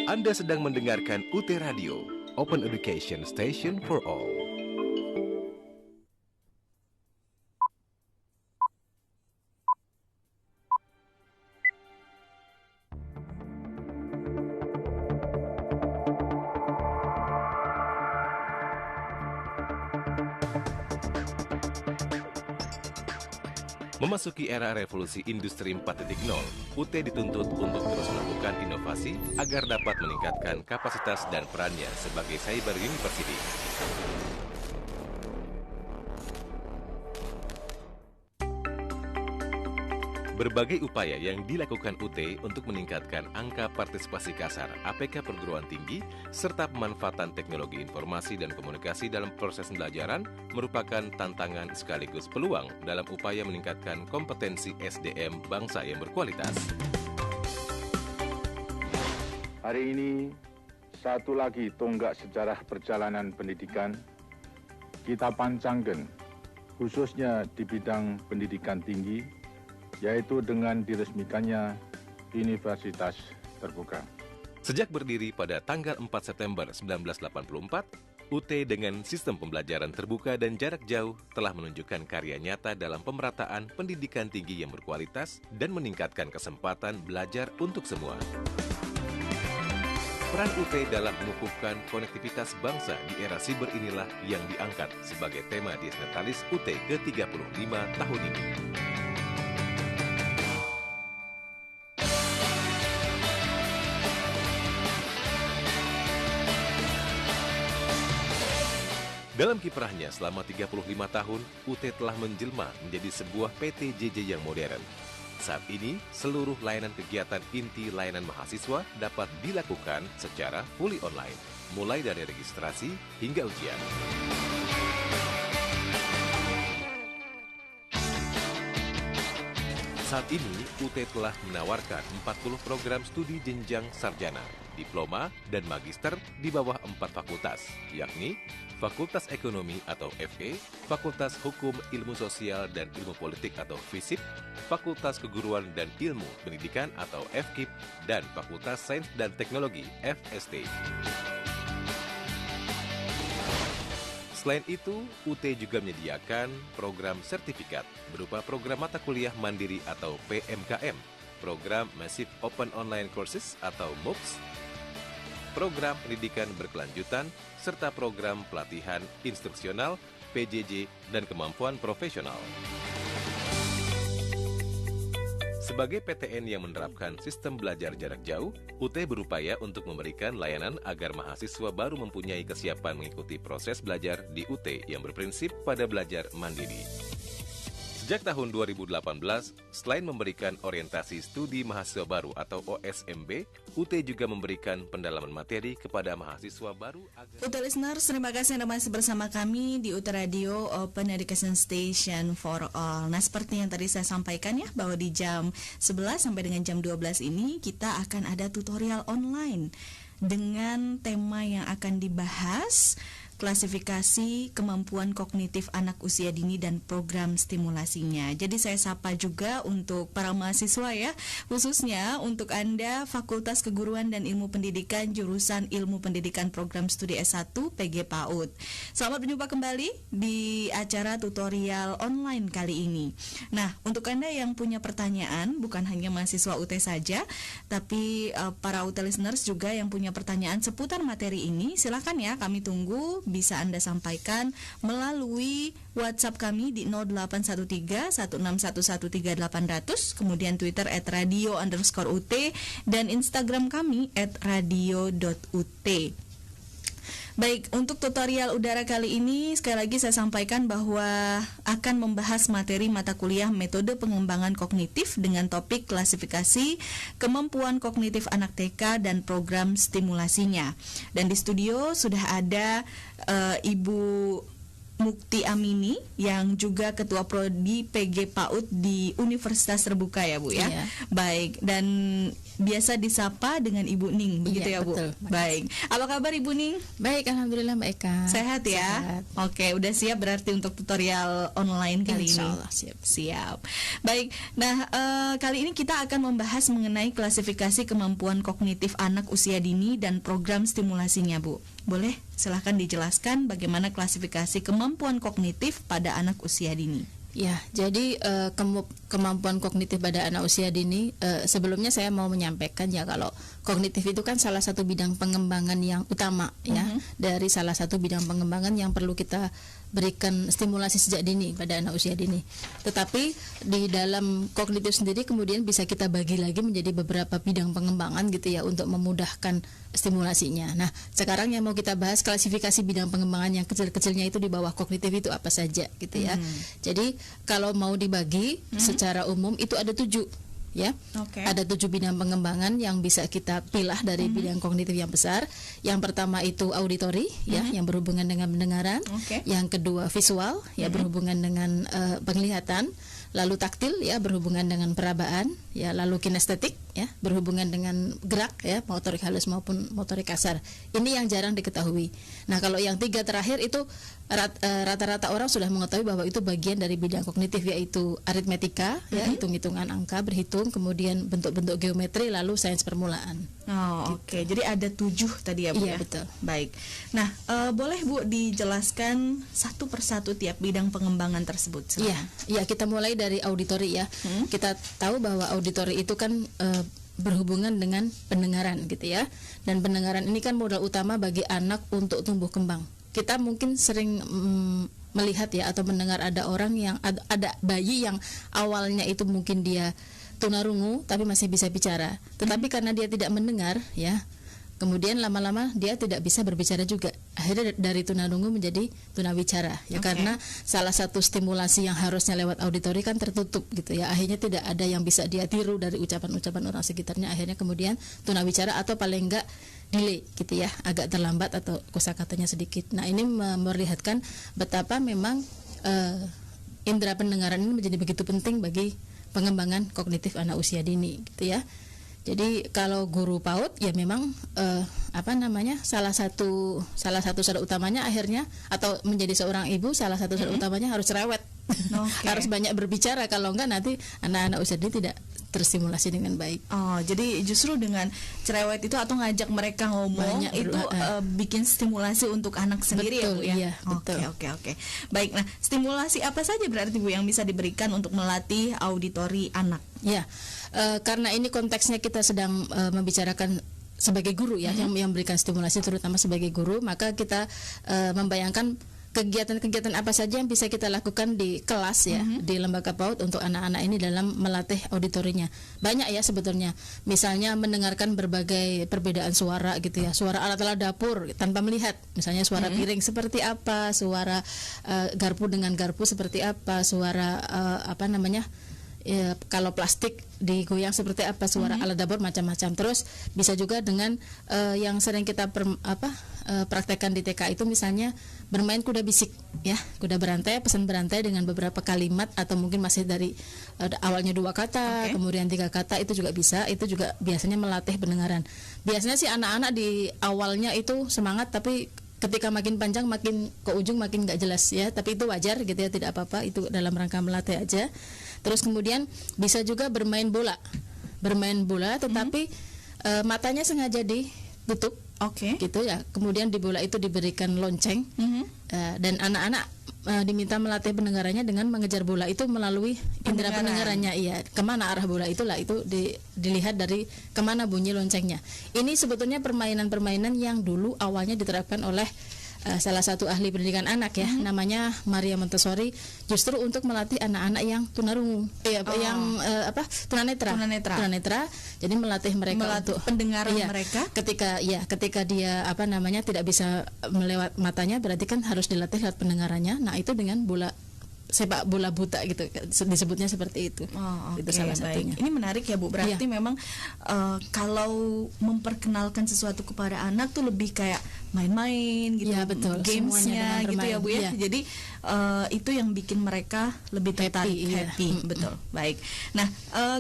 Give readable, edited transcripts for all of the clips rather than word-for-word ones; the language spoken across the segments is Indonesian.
Anda sedang mendengarkan UT Radio, Open Education Station for All. Memasuki era revolusi industri 4.0, UT dituntut untuk terus melakukan inovasi agar dapat meningkatkan kapasitas dan perannya sebagai cyber university. Berbagai upaya yang dilakukan UT untuk meningkatkan angka partisipasi kasar APK perguruan tinggi serta pemanfaatan teknologi informasi dan komunikasi dalam proses pembelajaran merupakan tantangan sekaligus peluang dalam upaya meningkatkan kompetensi SDM bangsa yang berkualitas. Hari ini, satu lagi tonggak sejarah perjalanan pendidikan kita pancangkan, khususnya di bidang pendidikan tinggi, yaitu dengan diresmikannya Universitas Terbuka. Sejak berdiri pada tanggal 4 September 1984, UT dengan sistem pembelajaran terbuka dan jarak jauh telah menunjukkan karya nyata dalam pemerataan pendidikan tinggi yang berkualitas dan meningkatkan kesempatan belajar untuk semua. Peran UT dalam mengukuhkan konektivitas bangsa di era siber inilah yang diangkat sebagai tema Dies Natalis UT ke-35 tahun ini. Dalam kiprahnya selama 35 tahun, UT telah menjelma menjadi sebuah PTJJ yang modern. Saat ini, seluruh layanan kegiatan inti layanan mahasiswa dapat dilakukan secara fully online, mulai dari registrasi hingga ujian. Saat ini, UT telah menawarkan 40 program studi jenjang sarjana, diploma, dan magister di bawah 4 fakultas, yakni Fakultas Ekonomi atau FE, Fakultas Hukum Ilmu Sosial dan Ilmu Politik atau FISIP, Fakultas Keguruan dan Ilmu Pendidikan atau FKIP, dan Fakultas Sains dan Teknologi FST. Selain itu, UT juga menyediakan program sertifikat berupa program mata kuliah mandiri atau PMKM, program Massive Open Online Courses atau MOOCs, program pendidikan berkelanjutan, serta program pelatihan instruksional, PJJ, dan kemampuan profesional. Sebagai PTN yang menerapkan sistem belajar jarak jauh, UT berupaya untuk memberikan layanan agar mahasiswa baru mempunyai kesiapan mengikuti proses belajar di UT yang berprinsip pada belajar mandiri. Sejak tahun 2018, selain memberikan orientasi studi mahasiswa baru atau OSMB, UT juga memberikan pendalaman materi kepada mahasiswa baru agar... UT listeners, terima kasih Anda masih bersama kami di UT Radio Open Education Station for All. Nah, seperti yang tadi saya sampaikan ya, bahwa di jam 11 sampai dengan jam 12 ini kita akan ada tutorial online dengan tema yang akan dibahas klasifikasi kemampuan kognitif anak usia dini dan program stimulasinya. Jadi saya sapa juga untuk para mahasiswa ya, khususnya untuk Anda Fakultas Keguruan dan Ilmu Pendidikan jurusan Ilmu Pendidikan Program Studi S1 PG PAUD. Selamat berjumpa kembali di acara tutorial online kali ini. Nah, untuk Anda yang punya pertanyaan, bukan hanya mahasiswa UT saja, tapi para UT listeners juga yang punya pertanyaan seputar materi ini, silakan ya, kami tunggu. Bisa Anda sampaikan melalui WhatsApp kami di 0813-16113800, kemudian Twitter @radio_UT, dan Instagram kami @radio.ut. Baik, untuk tutorial udara kali ini sekali lagi saya sampaikan bahwa akan membahas materi mata kuliah metode pengembangan kognitif dengan topik klasifikasi kemampuan kognitif anak TK dan program stimulasinya. Dan di studio sudah ada Ibu Mukti Amini yang juga Ketua Prodi PG PAUD di Universitas Terbuka ya Bu ya. Iya. Baik, dan biasa disapa dengan Ibu Ning begitu Iya, ya Bu. betul. Baik. Apa kabar Ibu Ning? Baik, alhamdulillah Mbak Eka. Sehat ya? Sehat. Oke, udah siap berarti untuk tutorial online kali Insya ini. Allah siap. Siap. Baik. Nah, kali ini kita akan membahas mengenai klasifikasi kemampuan kognitif anak usia dini dan program stimulasinya, Bu. Boleh silahkan dijelaskan bagaimana klasifikasi kemampuan kognitif pada anak usia dini. Ya, jadi kemampuan kognitif pada anak usia dini, sebelumnya saya mau menyampaikan ya kalau kognitif itu kan salah satu bidang pengembangan yang utama ya, dari salah satu bidang pengembangan yang perlu kita berikan stimulasi sejak dini pada anak usia dini. Tetapi di dalam kognitif sendiri kemudian bisa kita bagi lagi menjadi beberapa bidang pengembangan gitu ya untuk memudahkan stimulasinya. Nah, sekarang yang mau kita bahas klasifikasi bidang pengembangan yang kecil-kecilnya itu di bawah kognitif itu apa saja gitu ya. Jadi kalau mau dibagi secara umum itu ada 7 ya. Ada 7 bidang pengembangan yang bisa kita pilah dari bidang kognitif yang besar. Yang pertama itu auditori ya, yang berhubungan dengan pendengaran. Yang kedua visual ya, berhubungan dengan penglihatan. Lalu taktil ya, berhubungan dengan perabaan ya, lalu kinestetik ya, berhubungan dengan gerak ya, motorik halus maupun motorik kasar. Ini yang jarang diketahui. Nah, kalau yang 3 terakhir itu rata-rata orang sudah mengetahui bahwa itu bagian dari bidang kognitif, yaitu aritmetika ya, hitung-hitungan angka, berhitung, kemudian bentuk-bentuk geometri, lalu sains permulaan. Oh, oke. Jadi ada 7 tadi ya Bu ya? Iya, betul. Baik. Nah, boleh Bu dijelaskan satu persatu tiap bidang pengembangan tersebut? Iya, kita mulai dari auditori ya. Kita tahu bahwa auditori itu kan berhubungan dengan pendengaran gitu ya. Dan pendengaran ini kan modal utama bagi anak untuk tumbuh kembang. Kita mungkin sering melihat ya atau mendengar ada orang yang ada bayi yang awalnya itu mungkin dia tunarungu tapi masih bisa bicara. Tetapi karena dia tidak mendengar ya, kemudian lama-lama dia tidak bisa berbicara juga. Akhirnya dari tunarungu menjadi tunawicara ya, karena salah satu stimulasi yang harusnya lewat auditori kan tertutup gitu ya. Akhirnya tidak ada yang bisa dia tiru dari ucapan-ucapan orang sekitarnya. Akhirnya kemudian tunawicara atau paling enggak delay gitu ya, agak terlambat atau kosakatanya sedikit. Nah, ini memperlihatkan betapa memang indera pendengaran ini menjadi begitu penting bagi pengembangan kognitif anak usia dini gitu ya. Jadi kalau guru PAUD ya memang salah satu syarat utamanya akhirnya, atau menjadi seorang ibu salah satu syarat utamanya harus cerewet. Harus banyak berbicara, kalau enggak nanti anak-anak usia dini tidak terstimulasi dengan baik. Oh, jadi justru dengan cerewet itu atau ngajak mereka ngomong itu bikin stimulasi untuk anak sendiri. Betul, ya Bu ya. Iya, betul. Oke. Baik, nah stimulasi apa saja berarti Bu yang bisa diberikan untuk melatih auditori anak? Ya, karena ini konteksnya kita sedang membicarakan sebagai guru ya, yang memberikan stimulasi terutama sebagai guru, maka kita membayangkan kegiatan-kegiatan apa saja yang bisa kita lakukan di kelas ya, di lembaga PAUD untuk anak-anak ini dalam melatih auditorinya. Banyak ya sebetulnya. Misalnya mendengarkan berbagai perbedaan suara gitu ya. Suara alat-alat dapur tanpa melihat. Misalnya suara piring seperti apa, suara garpu dengan garpu seperti apa, suara kalau plastik digoyang seperti apa, suara alat dapur macam-macam. Terus bisa juga dengan yang sering kita praktekkan di TK itu misalnya bermain kuda bisik ya, kuda berantai, pesan berantai dengan beberapa kalimat atau mungkin masih dari awalnya 2 kata, kemudian 3 kata, itu juga bisa. Itu juga biasanya melatih pendengaran. Biasanya sih anak-anak di awalnya itu semangat, tapi ketika makin panjang makin ke ujung makin nggak jelas ya, tapi itu wajar gitu ya, tidak apa-apa, itu dalam rangka melatih aja. Terus kemudian bisa juga bermain bola tetapi matanya sengaja ditutup gitu ya, kemudian di bola itu diberikan lonceng dan anak-anak diminta melatih pendengarannya dengan mengejar bola itu melalui indera pendengarannya. Iya, kemana arah bola itulah itu dilihat dari kemana bunyi loncengnya. Ini sebetulnya permainan-permainan yang dulu awalnya diterapkan oleh salah satu ahli pendidikan anak ya, namanya Maria Montessori, justru untuk melatih anak-anak yang tunarungu, tunanetra. Jadi melatih mereka untuk pendengaran mereka. Ketika dia tidak bisa melewat matanya, berarti kan harus dilatih lewat pendengarannya. Nah, itu dengan sepak bola buta gitu, disebutnya seperti itu. Itu salah satunya. Ini menarik ya Bu, berarti memang kalau memperkenalkan sesuatu kepada anak tuh lebih kayak main-main gitu, Ya, betul. gamesnya Semuanya dengan gitu ya Bu ya. bermain, iya. Jadi itu yang bikin mereka lebih tertarik, happy, betul. Baik. Nah,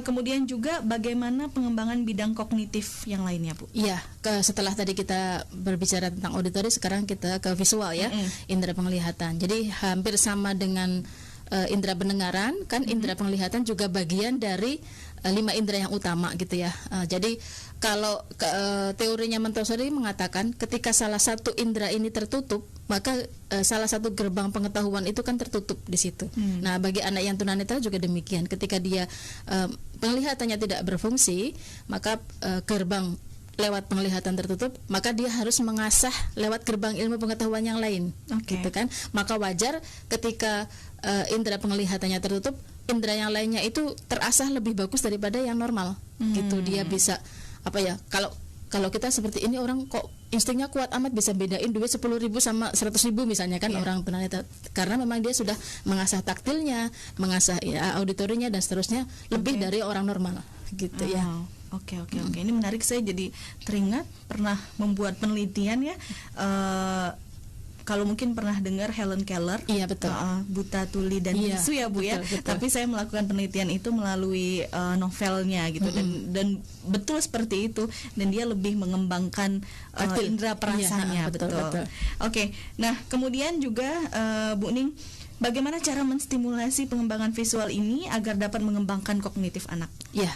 kemudian juga bagaimana pengembangan bidang kognitif yang lainnya Bu? Iya, setelah tadi kita berbicara tentang auditori, sekarang kita ke visual ya, indera penglihatan. Jadi hampir sama dengan indera pendengaran, kan indera penglihatan juga bagian dari 5 indera yang utama gitu ya. Jadi kalau teorinya Montessori mengatakan ketika salah satu indera ini tertutup, maka salah satu gerbang pengetahuan itu kan tertutup di situ. Nah, bagi anak yang tunanetra juga demikian. Ketika dia penglihatannya tidak berfungsi, maka gerbang lewat penglihatan tertutup, maka dia harus mengasah lewat gerbang ilmu pengetahuan yang lain, gitu kan? Maka wajar ketika indera penglihatannya tertutup, indera yang lainnya itu terasah lebih bagus daripada yang normal, gitu. Dia bisa kalau kita seperti ini, orang kok instingnya kuat amat bisa bedain duit 10.000 sama 100.000 misalnya kan, orang tunanetra, karena memang dia sudah mengasah taktilnya, mengasah auditorinya dan seterusnya lebih dari orang normal, gitu ya. Oke. Ini menarik, saya jadi teringat pernah membuat penelitian ya. Kalau mungkin pernah dengar Helen Keller, iya betul, buta tuli dan bisu ya Bu ya. Betul. Tapi saya melakukan penelitian itu melalui novelnya gitu, dan betul seperti itu, dan dia lebih mengembangkan indera perasanya, betul. Oke. Nah, kemudian juga Bu Ning, bagaimana cara menstimulasi pengembangan visual ini agar dapat mengembangkan kognitif anak? Ya.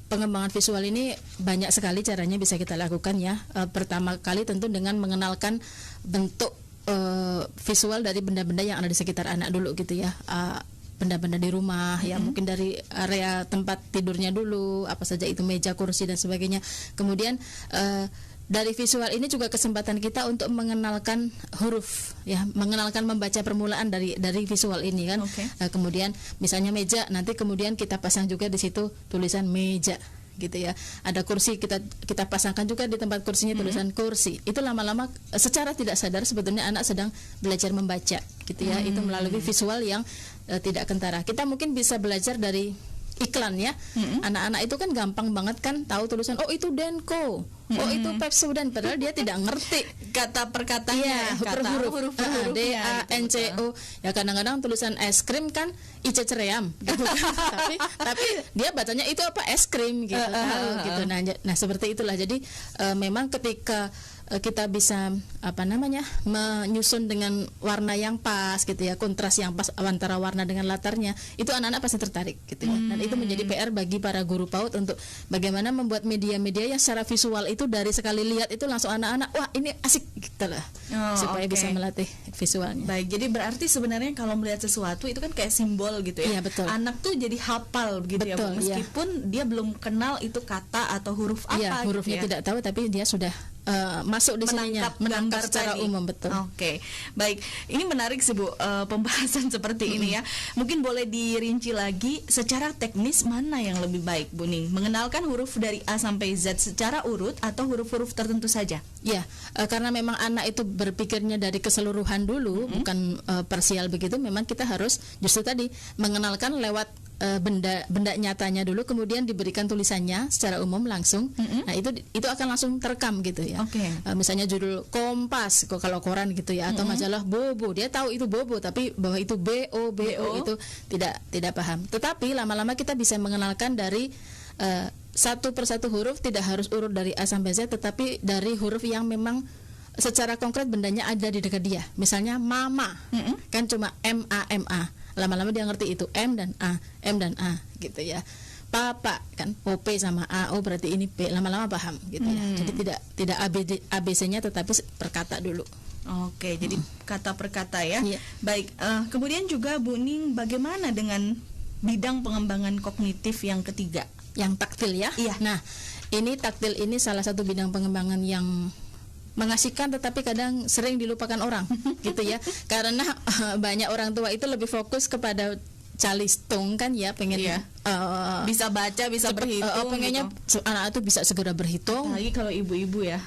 Pengembangan visual ini banyak sekali caranya bisa kita lakukan ya. Pertama kali tentu dengan mengenalkan bentuk visual dari benda-benda yang ada di sekitar anak dulu gitu ya. Benda-benda di rumah ya, mungkin dari area tempat tidurnya dulu, apa saja itu, meja, kursi dan sebagainya. Kemudian dari visual ini juga kesempatan kita untuk mengenalkan huruf ya, mengenalkan membaca permulaan dari visual ini kan. Kemudian misalnya meja, nanti kemudian kita pasang juga di situ tulisan meja gitu ya. Ada kursi, kita pasangkan juga di tempat kursinya tulisan kursi. Itu lama-lama secara tidak sadar sebetulnya anak sedang belajar membaca gitu ya. Itu melalui visual yang tidak kentara. Kita mungkin bisa belajar dari iklan ya. Anak-anak itu kan gampang banget kan tahu tulisan, oh itu Denko, oh itu Pepsodent, padahal dia tidak ngerti kata perkataannya, huruf D-A-N-C-O ya. Kadang-kadang tulisan es krim kan Ice Ceream gitu kan. tapi dia bacanya itu apa, es krim gitu, gitu. Nah seperti itulah. Jadi memang ketika kita bisa menyusun dengan warna yang pas gitu ya, kontras yang pas antara warna dengan latarnya, itu anak-anak pasti tertarik gitu ya. Dan itu menjadi PR bagi para guru PAUD untuk bagaimana membuat media-media yang secara visual itu dari sekali lihat itu langsung anak-anak wah ini asik gitu lah, supaya bisa melatih visualnya. Baik, jadi berarti sebenarnya kalau melihat sesuatu itu kan kayak simbol gitu ya. Iya, betul. Anak tuh jadi hafal gitu, betul, ya, meskipun dia belum kenal itu kata atau huruf apa. Iya, hurufnya gitu ya. Tidak tahu, tapi dia sudah masuk di sininya, menangkap secara umum, betul. Oke. Baik, ini menarik sih Bu, pembahasan seperti ini ya. Mungkin boleh dirinci lagi secara teknis mana yang lebih baik Bu Ning, mengenalkan huruf dari A sampai Z secara urut atau huruf-huruf tertentu saja? Ya, karena memang anak itu berpikirnya dari keseluruhan dulu, bukan parsial begitu. Memang kita harus justru tadi mengenalkan lewat benda nyatanya dulu, kemudian diberikan tulisannya secara umum langsung. Nah itu akan langsung terekam gitu ya. Misalnya judul Kompas kalau koran gitu ya, atau majalah Bobo, dia tahu itu Bobo, tapi bahwa itu BO itu tidak paham. Tetapi lama-lama kita bisa mengenalkan dari satu persatu huruf, tidak harus urut dari A sampai Z, tetapi dari huruf yang memang secara konkret bendanya ada di dekat dia. Misalnya mama, kan cuma M-A-M-A. Lama-lama dia ngerti itu M dan A gitu ya. Papa kan OP sama A, oh berarti ini P, lama-lama paham gitu ya. Jadi tidak ABC-nya tetapi per kata dulu. Oke, jadi kata per kata ya. Baik, kemudian juga Bu Ning, bagaimana dengan bidang pengembangan kognitif yang ketiga? Yang taktil ya. Nah, ini taktil ini salah satu bidang pengembangan yang mengasihkan tetapi kadang sering dilupakan orang gitu ya, karena banyak orang tua itu lebih fokus kepada calistung kan ya, pengen bisa baca, bisa berhitung, pengennya gitu. Anak itu bisa segera berhitung, lagi kalau ibu-ibu ya.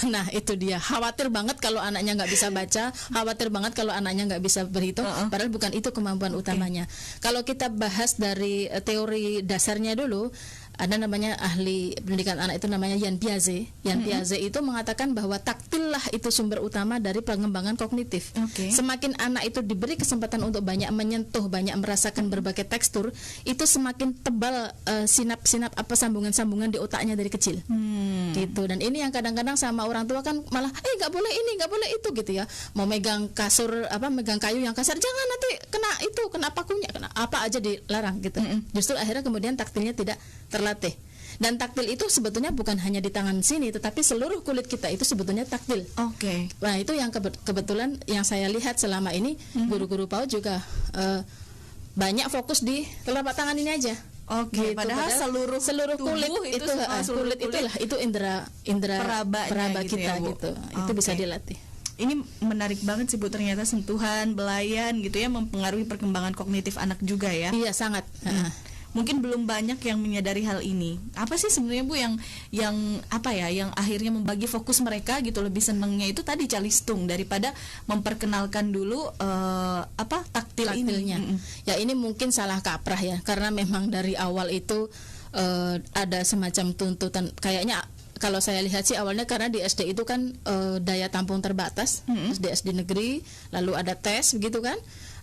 Nah itu dia, khawatir banget kalau anaknya nggak bisa baca, khawatir banget kalau anaknya nggak bisa berhitung, padahal bukan itu kemampuan utamanya. Kalau kita bahas dari teori dasarnya dulu, ada namanya ahli pendidikan anak itu namanya Jan Piaget. Jan Piaget itu mengatakan bahwa taktil lah itu sumber utama dari pengembangan kognitif. Semakin anak itu diberi kesempatan untuk banyak menyentuh, banyak merasakan berbagai tekstur, itu semakin tebal sinap-sinap sambungan-sambungan di otaknya dari kecil. Gitu. Dan ini yang kadang-kadang sama orang tua kan malah nggak boleh ini, nggak boleh itu gitu ya. Mau megang kasur megang kayu yang kasar, jangan nanti kena pakunya, kena apa aja dilarang gitu. Justru akhirnya kemudian taktilnya tidak terlatih. Dan taktil itu sebetulnya bukan hanya di tangan sini, tetapi seluruh kulit kita itu sebetulnya taktil. Nah itu yang kebetulan yang saya lihat selama ini, guru-guru PAUD juga banyak fokus di telapak tangan ini aja. Gitu. Padahal seluruh kulit itu indera peraba gitu kita ya, Bu? gitu. Itu bisa dilatih. Ini menarik banget sih Bu, ternyata sentuhan, belayan gitu ya mempengaruhi perkembangan kognitif anak juga ya. Iya, sangat. Mungkin belum banyak yang menyadari hal ini. Apa sih sebenarnya Bu yang akhirnya membagi fokus mereka gitu, lebih senangnya itu tadi calistung daripada memperkenalkan dulu taktilnya. Ya ini mungkin salah kaprah ya, karena memang dari awal itu ada semacam tuntutan kayaknya. Kalau saya lihat sih awalnya karena di SD itu kan daya tampung terbatas, SD negeri, lalu ada tes begitu kan.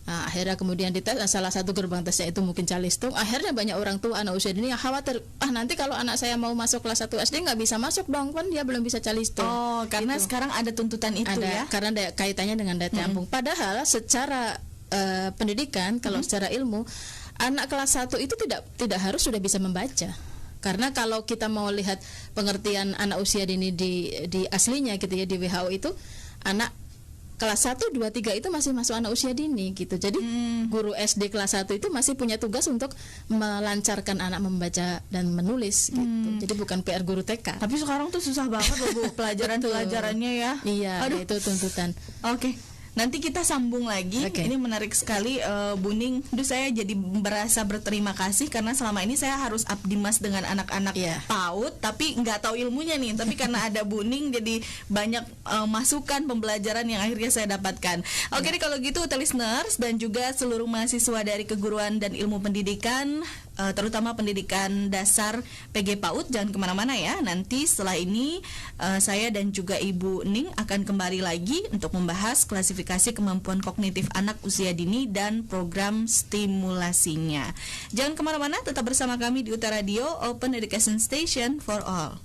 Nah, akhirnya kemudian dites, salah satu gerbang tesnya itu mungkin calistung. Akhirnya banyak orang tua anak usia dini yang khawatir, nanti kalau anak saya mau masuk kelas 1 SD nggak bisa masuk dong, kan dia belum bisa calistung. Karena gitu. Sekarang ada tuntutan itu ya. Karena kaitannya dengan daya tampung. Padahal secara pendidikan, kalau secara ilmu, anak kelas 1 itu tidak harus sudah bisa membaca. Karena kalau kita mau lihat pengertian anak usia dini di aslinya gitu ya, di WHO itu anak kelas 1, 2, 3 itu masih masuk anak usia dini gitu. Jadi guru SD kelas 1 itu masih punya tugas untuk melancarkan anak membaca dan menulis gitu. Jadi bukan PR guru TK. Tapi sekarang tuh susah banget loh Bu pelajarannya ya. Iya, itu tuntutan. Nanti kita sambung lagi. Ini menarik sekali Bu Ning. Saya jadi merasa berterima kasih karena selama ini saya harus abdimas dengan anak-anak PAUD, tapi nggak tahu ilmunya nih. Tapi karena ada Bu Ning, jadi banyak masukan pembelajaran yang akhirnya saya dapatkan. Nih, kalau gitu listeners dan juga seluruh mahasiswa dari keguruan dan ilmu pendidikan, terutama pendidikan dasar PG PAUD, jangan kemana-mana ya. Nanti setelah ini saya dan juga Ibu Ning akan kembali lagi untuk membahas klasifikasi kemampuan kognitif anak usia dini dan program stimulasinya. Jangan kemana-mana, tetap bersama kami di UT Radio, Open Education Station for All.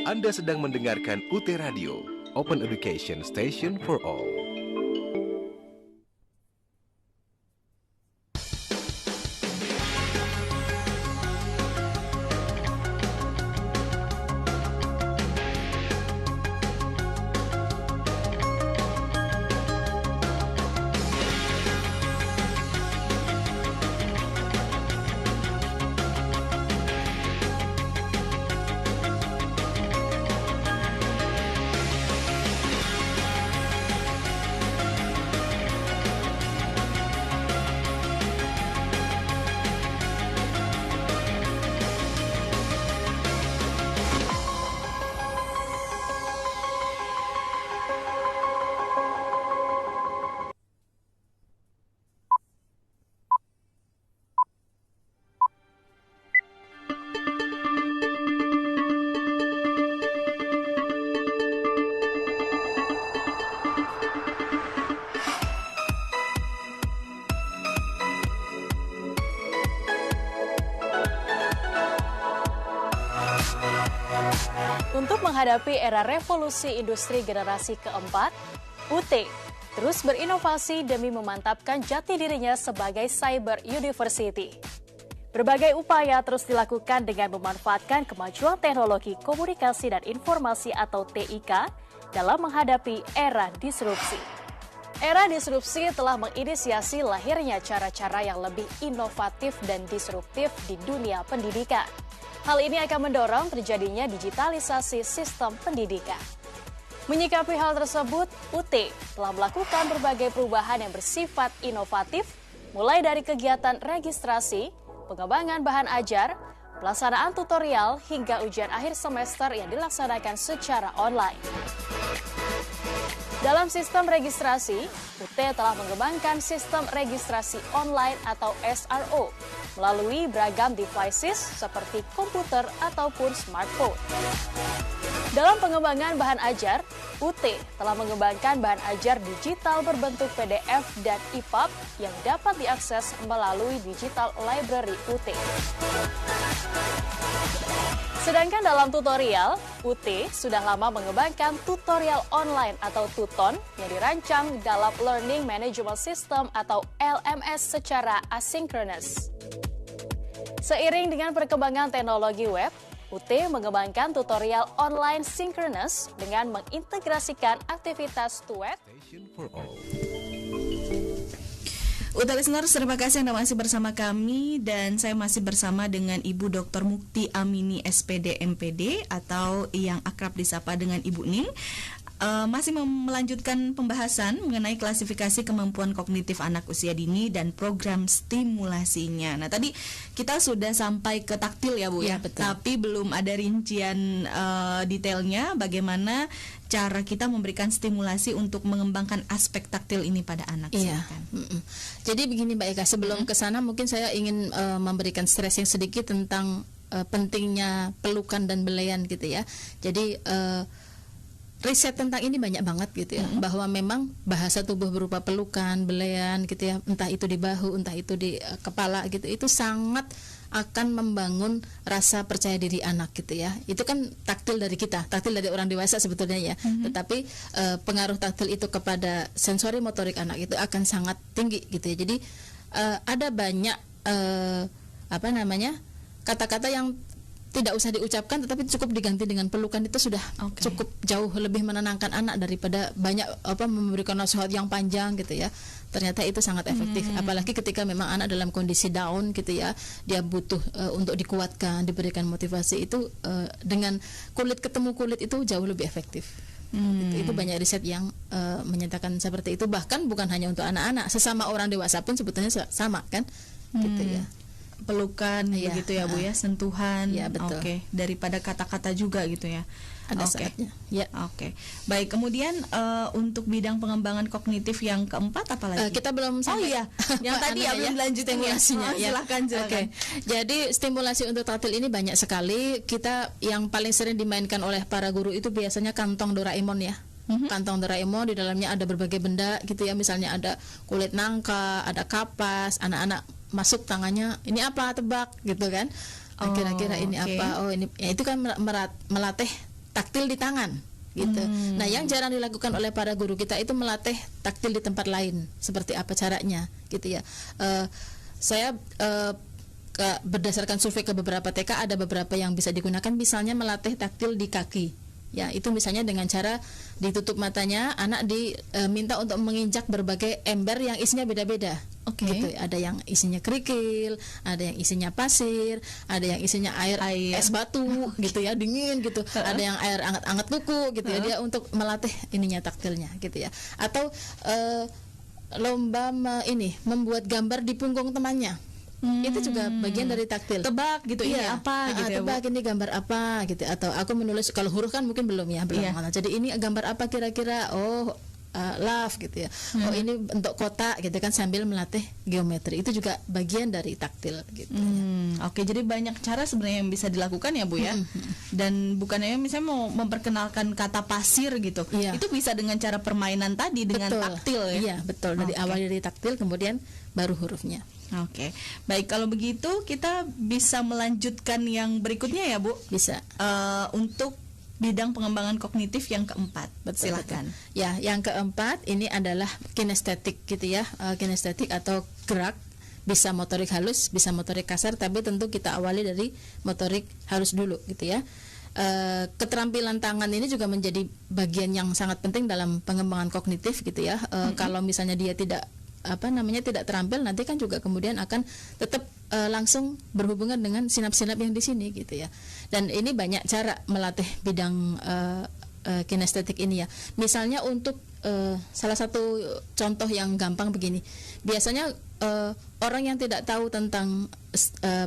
Anda sedang mendengarkan UT Radio, Open Education Station for All. Untuk menghadapi era revolusi industri generasi keempat, UT terus berinovasi demi memantapkan jati dirinya sebagai cyber university. Berbagai upaya terus dilakukan dengan memanfaatkan kemajuan teknologi komunikasi dan informasi atau TIK dalam menghadapi era disrupsi. Era disrupsi telah menginisiasi lahirnya cara-cara yang lebih inovatif dan disruptif di dunia pendidikan. Hal ini akan mendorong terjadinya digitalisasi sistem pendidikan. Menyikapi hal tersebut, UT telah melakukan berbagai perubahan yang bersifat inovatif, mulai dari kegiatan registrasi, pengembangan bahan ajar, pelaksanaan tutorial hingga ujian akhir semester yang dilaksanakan secara online. Dalam sistem registrasi, UT telah mengembangkan sistem registrasi online atau SRO melalui beragam devices seperti komputer ataupun smartphone. Dalam pengembangan bahan ajar, UT telah mengembangkan bahan ajar digital berbentuk PDF dan EPUB yang dapat diakses melalui Digital Library UT. Sedangkan dalam tutorial, UT sudah lama mengembangkan tutorial online atau Tuton yang dirancang dalam Learning Management System atau LMS secara asinkronus. Seiring dengan perkembangan teknologi web, UT mengembangkan tutorial online sinkronus dengan mengintegrasikan aktivitas TUET. UT Listeners, terima kasih Anda masih bersama kami dan saya masih bersama dengan Ibu Dr. Mukti Amini SPD MPD atau yang akrab disapa dengan Ibu Ning. Masih melanjutkan pembahasan mengenai klasifikasi kemampuan kognitif anak usia dini dan program stimulasinya. Nah, tadi kita sudah sampai ke taktil ya Bu ya, betul. Tapi belum ada rincian detailnya bagaimana cara kita memberikan stimulasi untuk mengembangkan aspek taktil ini pada anak. Iya. Jadi begini Mbak Eka, sebelum ke sana mungkin saya ingin memberikan stressing sedikit tentang pentingnya pelukan dan belayan gitu ya. Jadi riset tentang ini banyak banget gitu ya, bahwa memang bahasa tubuh berupa pelukan, belayan gitu ya, entah itu di bahu, entah itu di kepala gitu, itu sangat akan membangun rasa percaya diri anak gitu ya. Itu kan taktil dari kita, taktil dari orang dewasa sebetulnya ya. Tetapi pengaruh taktil itu kepada sensori motorik anak itu akan sangat tinggi gitu ya. Jadi ada banyak kata-kata yang tidak usah diucapkan tetapi cukup diganti dengan pelukan, itu sudah cukup jauh lebih menenangkan anak daripada banyak memberikan nasihat yang panjang gitu ya. Ternyata itu sangat efektif, apalagi ketika memang anak dalam kondisi down gitu ya, dia butuh untuk dikuatkan, diberikan motivasi, itu dengan kulit ketemu kulit itu jauh lebih efektif. Itu banyak riset yang menyatakan seperti itu, bahkan bukan hanya untuk anak-anak, sesama orang dewasa pun sebetulnya sama kan gitu ya. Pelukan begitu ya Bu ya, sentuhan. Ya, betul. Oke, daripada kata-kata juga gitu ya. Ada saatnya. Ya. Oke. Baik, kemudian untuk bidang pengembangan kognitif yang keempat apa lagi? Kita belum sampai. Yang tadi ya belum lanjut stimulasinya. Silakan. Oke. Jadi stimulasi untuk taktil ini banyak sekali. Kita yang paling sering dimainkan oleh para guru itu biasanya kantong Doraemon ya. Kantong Doraemon, di dalamnya ada berbagai benda gitu ya, misalnya ada kulit nangka, ada kapas, anak-anak masuk tangannya, ini apa, tebak gitu kan, kira-kira ini apa, ini ya, itu kan melatih taktil di tangan gitu. Nah, yang jarang dilakukan oleh para guru kita itu melatih taktil di tempat lain, seperti apa caranya gitu ya. Saya berdasarkan survei ke beberapa TK, ada beberapa yang bisa digunakan, misalnya melatih taktil di kaki. Ya, itu misalnya dengan cara ditutup matanya, anak diminta untuk menginjak berbagai ember yang isinya beda-beda. Gitu. Ada yang isinya kerikil, ada yang isinya pasir, ada yang isinya air es batu gitu ya, dingin gitu. Ada yang air anget-anget kuku gitu ya, dia untuk melatih ininya taktilnya gitu ya. Atau lomba membuat gambar di punggung temannya. Itu juga bagian dari taktil. Tebak gitu, ini apa gitu ya, tebak, ini gambar apa gitu. Atau aku menulis, kalau huruf kan mungkin belum ya, jadi ini gambar apa kira-kira, love gitu ya. Ini bentuk kotak gitu kan, sambil melatih geometri. Itu juga bagian dari taktil gitu. Oke, jadi banyak cara sebenarnya yang bisa dilakukan ya Bu ya. Dan bukannya misalnya mau memperkenalkan kata pasir gitu. Itu bisa dengan cara permainan tadi, dengan taktil ya. Iya, betul. Dari awal dari taktil, kemudian baru hurufnya. Oke, baik, kalau begitu kita bisa melanjutkan yang berikutnya ya Bu. Bisa. Untuk bidang pengembangan kognitif yang keempat. Silakan. Ya, yang keempat ini adalah kinestetik gitu ya. Kinestetik atau gerak, bisa motorik halus, bisa motorik kasar, tapi tentu kita awali dari motorik halus dulu gitu ya. Keterampilan tangan ini juga menjadi bagian yang sangat penting dalam pengembangan kognitif gitu ya. Kalau misalnya dia tidak terampil, nanti kan juga kemudian akan tetap langsung berhubungan dengan sinap-sinap yang di sini gitu ya. Dan ini banyak cara melatih bidang kinestetik ini ya. Misalnya untuk salah satu contoh yang gampang begini. Biasanya orang yang tidak tahu tentang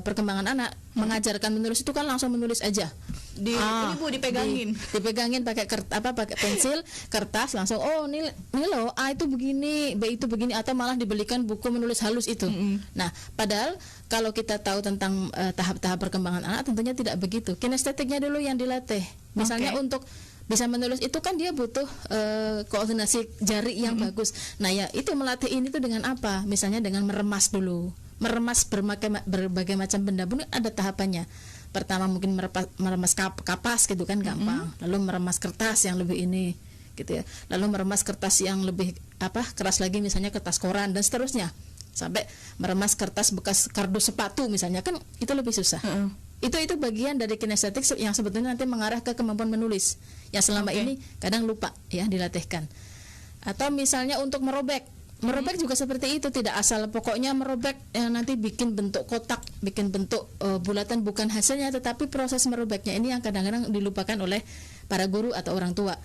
perkembangan anak mengajarkan menulis itu kan langsung menulis aja. Ini Bu dipegangin. Dipegangin pakai pakai pensil, kertas langsung ini loh A itu begini, B itu begini, atau malah dibelikan buku menulis halus itu. Nah, padahal kalau kita tahu tentang tahap-tahap perkembangan anak tentunya tidak begitu. Kinestetiknya dulu yang dilatih. Misalnya untuk bisa menulis itu kan dia butuh koordinasi jari yang bagus. Nah ya itu melatih ini tuh dengan apa? Misalnya dengan meremas dulu. Meremas berbagai macam benda pun ada tahapannya. Pertama mungkin meremas kapas gitu kan gampang. Lalu meremas kertas yang lebih ini gitu ya. Lalu meremas kertas yang lebih keras lagi, misalnya kertas koran dan seterusnya. Sampai meremas kertas bekas kardus sepatu misalnya, kan itu lebih susah. Itu bagian dari kinestetik yang sebetulnya nanti mengarah ke kemampuan menulis yang selama ini kadang lupa ya dilatihkan. Atau misalnya untuk merobek juga seperti itu, tidak asal pokoknya merobek nanti bikin bentuk kotak, bikin bentuk bulatan, bukan hasilnya tetapi proses merobeknya ini yang kadang-kadang dilupakan oleh para guru atau orang tua.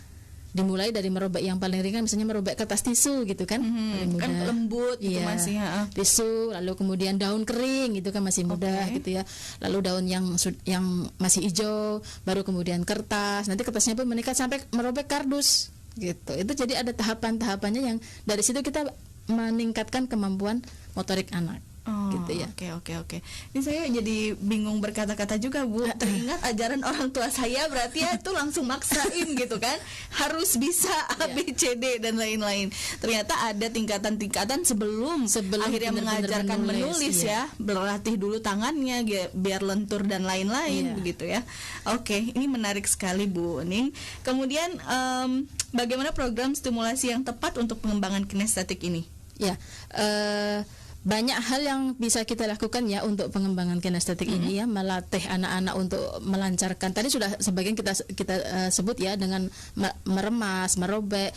Dimulai dari merobek yang paling ringan, misalnya merobek kertas tisu gitu kan, kan lembut gitu masih tisu, lalu kemudian daun kering gitu kan masih mudah gitu ya, lalu daun yang masih hijau, baru kemudian kertas, nanti kertasnya pun meningkat sampai merobek kardus gitu. Itu jadi ada tahapan-tahapannya yang dari situ kita meningkatkan kemampuan motorik anak. Gitu ya. Oke. Ini saya jadi bingung berkata-kata juga Bu. Teringat ajaran orang tua saya, berarti ya itu langsung maksain gitu kan. Harus bisa A, B, C, D dan lain-lain. Ternyata ada tingkatan-tingkatan sebelum akhirnya mengajarkan menulis ya. Berlatih dulu tangannya biar lentur dan lain-lain begitu ya. Oke, ini menarik sekali Bu Ning. Kemudian bagaimana program stimulasi yang tepat untuk pengembangan kinestetik ini? Ya, banyak hal yang bisa kita lakukan ya untuk pengembangan kinestetik ini ya, melatih anak-anak untuk melancarkan. Tadi sudah sebagian kita sebut ya, dengan meremas, merobek,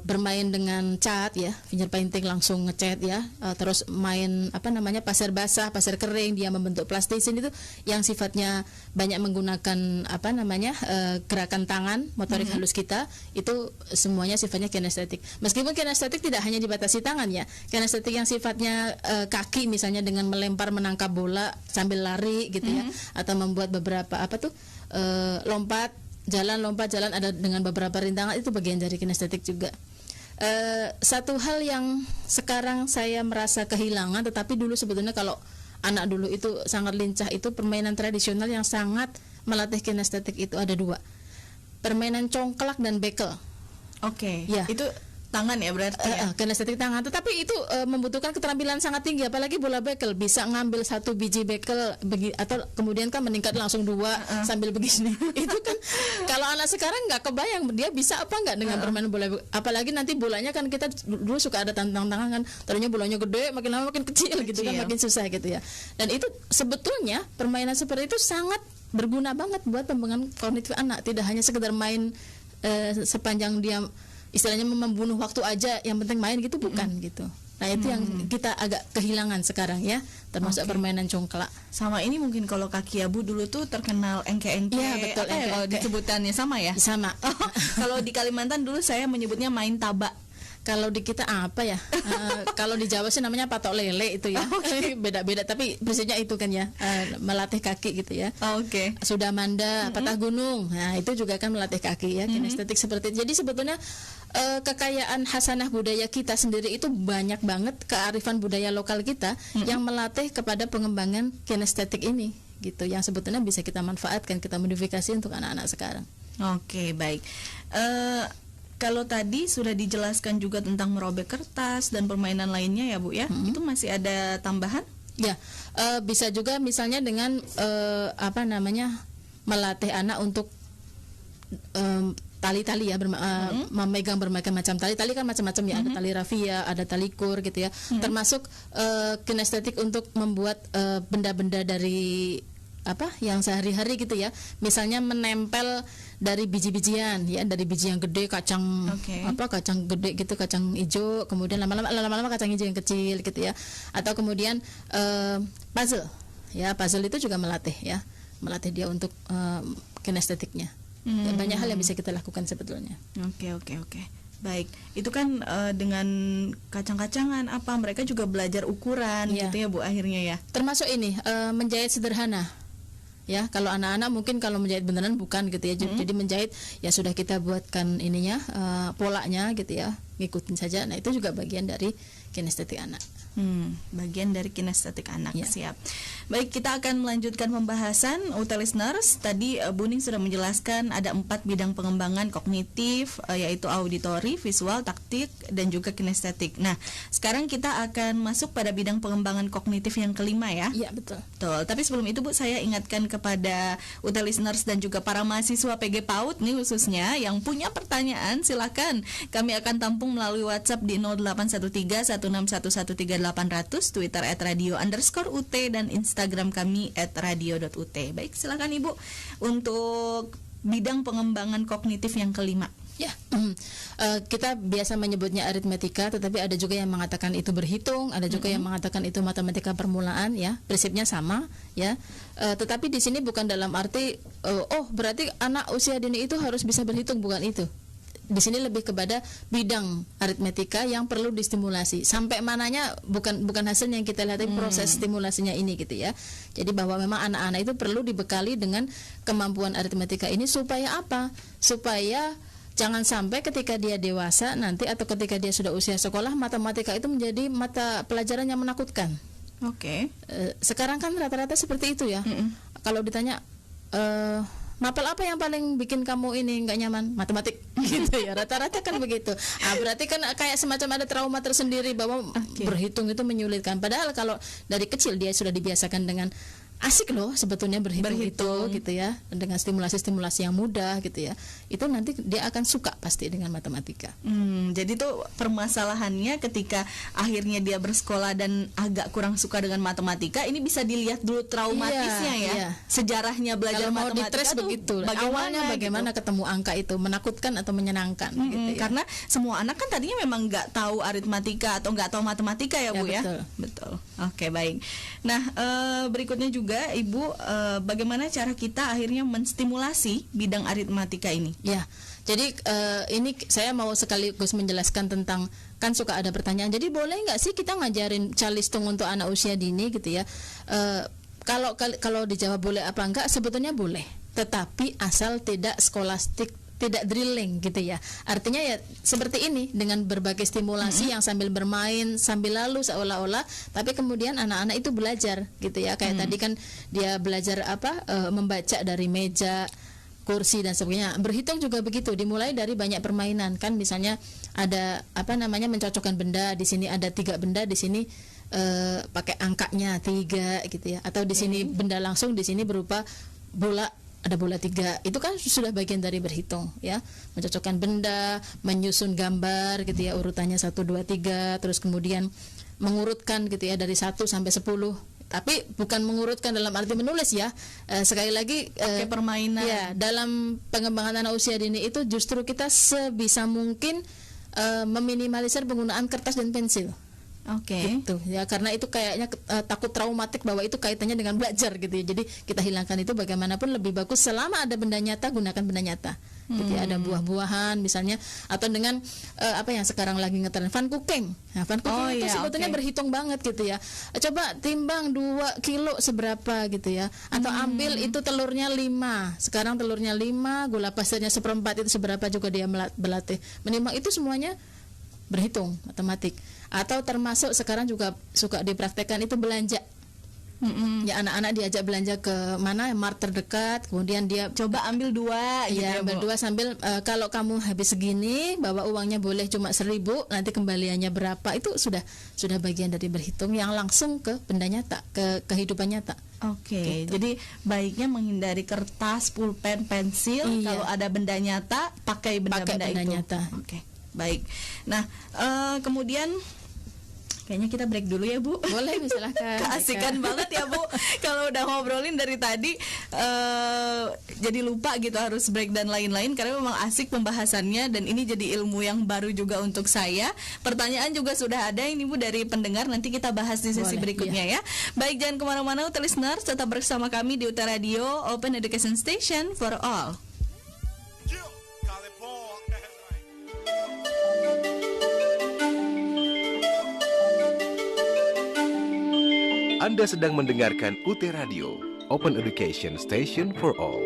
bermain dengan cat ya, finger painting langsung ngecat ya, terus main pasir basah, pasir kering, dia membentuk plastisin, itu yang sifatnya banyak menggunakan gerakan tangan, motorik halus kita, itu semuanya sifatnya kinestetik. Meskipun kinestetik tidak hanya dibatasi tangan ya, kinestetik yang sifatnya kaki misalnya dengan melempar, menangkap bola sambil lari gitu ya, atau membuat beberapa lompat jalan ada dengan beberapa rintangan, itu bagian dari kinestetik juga. Satu hal yang sekarang saya merasa kehilangan, tetapi dulu sebetulnya kalau anak dulu itu sangat lincah, itu permainan tradisional yang sangat melatih kinestetik itu ada dua, permainan congklak dan bekel. Ya. Itu tangan ya berarti kinestetik tangan, tetapi itu membutuhkan keterampilan sangat tinggi, apalagi bola bekel, bisa ngambil satu biji bekel atau kemudian kan meningkat langsung dua sambil begini. Itu kan kalau anak sekarang nggak kebayang dia bisa apa nggak dengan bermain bola bekel. Apalagi nanti bolanya kan kita dulu suka ada tantangan kan, tadinya bolanya gede, makin lama makin kecil gitu kan, makin susah gitu ya. Dan itu sebetulnya permainan seperti itu sangat berguna banget buat pengembangan kognitif anak, tidak hanya sekedar main sepanjang dia istilahnya membunuh waktu aja, yang penting main gitu, bukan gitu. Nah itu yang kita agak kehilangan sekarang ya, termasuk permainan congklak. Sama ini mungkin kalau Kaki Abu dulu tuh terkenal engke-engke. Ya betul, engke-engke. Kalau disebutannya sama ya? Sama. Kalau di Kalimantan dulu saya menyebutnya main tabak. Kalau di kita apa ya? Kalau di Jawa sih namanya patok lele itu ya. Beda-beda, tapi prinsipnya itu kan ya, melatih kaki gitu ya. Sudah manda, patah gunung. Nah, itu juga kan melatih kaki ya, kinestetik seperti itu. Jadi sebetulnya kekayaan hasanah budaya kita sendiri itu banyak banget, kearifan budaya lokal kita yang melatih kepada pengembangan kinestetik ini gitu, yang sebetulnya bisa kita manfaatkan, kita modifikasi untuk anak-anak sekarang. Baik. Kalau tadi sudah dijelaskan juga tentang merobek kertas dan permainan lainnya ya Bu ya, itu masih ada tambahan? Ya, bisa juga misalnya dengan melatih anak untuk tali-tali ya, memegang berbagai macam tali kan macam-macam ya, ada tali rafia, ada tali kur gitu ya, termasuk kinestetik untuk membuat benda-benda dari yang sehari-hari gitu ya, misalnya menempel dari biji-bijian ya, dari biji yang gede, kacang kacang gede gitu, kacang hijau, kemudian lama-lama kacang hijau yang kecil gitu ya, atau kemudian puzzle ya, puzzle itu juga melatih dia untuk kinestetiknya. Ya, banyak hal yang bisa kita lakukan sebetulnya. Oke. Baik, itu kan dengan kacang-kacangan apa mereka juga belajar ukuran Iya. gitu ya Bu akhirnya ya. Termasuk ini menjahit sederhana. Ya, kalau anak-anak mungkin kalau menjahit beneran bukan gitu ya. Jadi menjahit ya sudah kita buatkan ininya polanya gitu ya. Ngikutin saja. Nah, itu juga bagian dari kinestetik anak. Bagian dari kinestetik anak. Ya. Siap. Baik, kita akan melanjutkan pembahasan UT Listeners. Tadi Bu Ning sudah menjelaskan ada 4 bidang pengembangan kognitif, yaitu auditori, visual, taktik, dan juga kinestetik. Nah, sekarang kita akan masuk pada bidang pengembangan kognitif yang kelima ya. Iya, betul. Betul. Tapi sebelum itu Bu, saya ingatkan kepada UT Listeners dan juga para mahasiswa PG PAUD nih khususnya yang punya pertanyaan, silakan kami akan tampung melalui WhatsApp di 081316113800, Twitter @radio_UT dan Instagram kami @radio.ut. Baik, silakan Ibu untuk bidang pengembangan kognitif yang kelima. Ya, kita biasa menyebutnya aritmetika, tetapi ada juga yang mengatakan itu berhitung, ada juga yang mengatakan itu matematika permulaan, ya, prinsipnya sama, ya. Tetapi di sini bukan dalam arti, berarti anak usia dini itu harus bisa berhitung, bukan itu. Di sini lebih kepada bidang aritmetika yang perlu distimulasi. Sampai mananya bukan hasilnya yang kita lihat, proses stimulasinya ini gitu ya. Jadi bahwa memang anak-anak itu perlu dibekali dengan kemampuan aritmetika ini supaya apa? Supaya jangan sampai ketika dia dewasa nanti atau ketika dia sudah usia sekolah, matematika itu menjadi mata pelajaran yang menakutkan. Oke. Sekarang kan rata-rata seperti itu ya. Kalau ditanya mapel apa yang paling bikin kamu ini nggak nyaman? Matematik gitu ya, rata-rata kan begitu. Berarti kan kayak semacam ada trauma tersendiri bahwa berhitung itu menyulitkan. Padahal kalau dari kecil dia sudah dibiasakan dengan asik loh sebetulnya berhitung itu gitu ya, dengan stimulasi-stimulasi yang mudah gitu ya, itu nanti dia akan suka pasti dengan matematika. Jadi tuh permasalahannya ketika akhirnya dia bersekolah dan agak kurang suka dengan matematika, ini bisa dilihat dulu traumatisnya ya, sejarahnya belajar kalau matematika mau ditres tuh begitu, awalnya bagaimana gitu ketemu angka itu, menakutkan atau menyenangkan gitu ya. Karena semua anak kan tadinya memang nggak tahu aritmatika atau nggak tahu matematika ya Bu ya. Betul. Oke, baik. Nah, berikutnya juga Ibu, bagaimana cara kita akhirnya menstimulasi bidang aritmatika ini? Ya, jadi ini saya mau sekaligus menjelaskan tentang, kan suka ada pertanyaan, jadi boleh nggak sih kita ngajarin calistung untuk anak usia dini gitu ya? Kalau dijawab boleh apa enggak, sebetulnya boleh, tetapi asal tidak skolastik, tidak drilling gitu ya. Artinya ya seperti ini, dengan berbagai stimulasi yang sambil bermain, sambil lalu seolah-olah, tapi kemudian anak-anak itu belajar gitu ya. Kayak tadi kan dia belajar membaca dari meja, kursi dan sebagainya. Berhitung juga begitu, dimulai dari banyak permainan kan, misalnya ada mencocokkan benda, di sini ada 3 benda, di sini pakai angkanya 3 gitu ya. Atau di sini benda langsung, di sini berupa bola, ada bola 3, itu kan sudah bagian dari berhitung ya, mencocokkan benda, menyusun gambar gitu ya, urutannya 1, 2, 3, terus kemudian mengurutkan gitu ya dari 1 sampai 10, tapi bukan mengurutkan dalam arti menulis ya, sekali lagi pakai permainan ya. Dalam pengembangan anak usia dini itu justru kita sebisa mungkin meminimalisir penggunaan kertas dan pensil. Gitu ya, karena itu kayaknya takut traumatik bahwa itu kaitannya dengan belajar gitu ya. Jadi kita hilangkan itu, bagaimanapun lebih bagus selama ada benda nyata, gunakan benda nyata. Gitu ya, ada buah-buahan misalnya, atau dengan apa yang sekarang lagi ngetren, Van Cooking. Nah, Van Cooking itu sebetulnya berhitung banget gitu ya. Coba timbang 2 kilo seberapa gitu ya. Atau ambil itu telurnya 5. Sekarang telurnya 5, gula pasirnya 1/4, itu seberapa juga dia berlatih. Minimal itu semuanya berhitung matematik. Atau termasuk sekarang juga suka dipraktekkan itu belanja. Ya, anak-anak diajak belanja ke mana, mart terdekat, kemudian dia coba ambil 2 gitu ya, ambil 2 sambil kalau kamu habis segini, bawa uangnya boleh cuma 1.000, nanti kembaliannya berapa, itu sudah bagian dari berhitung yang langsung ke benda nyata, ke kehidupan nyata. Gitu. Jadi baiknya menghindari kertas, pulpen, pensil. Kalau ada benda nyata, pakai benda-benda itu. Nyata. Baik. Nah, kemudian kayaknya kita break dulu ya Bu. Boleh, silakan. Keasikan banget ya Bu. Kalau udah ngobrolin dari tadi jadi lupa gitu harus break dan lain-lain, karena memang asik pembahasannya dan ini jadi ilmu yang baru juga untuk saya. Pertanyaan juga sudah ada ini Bu dari pendengar, nanti kita bahas di sesi berikutnya ya. Baik, jangan kemana-mana listeners, tetap bersama kami di UT Radio, Open Education Station for All. Anda sedang mendengarkan UT Radio, Open Education Station for All.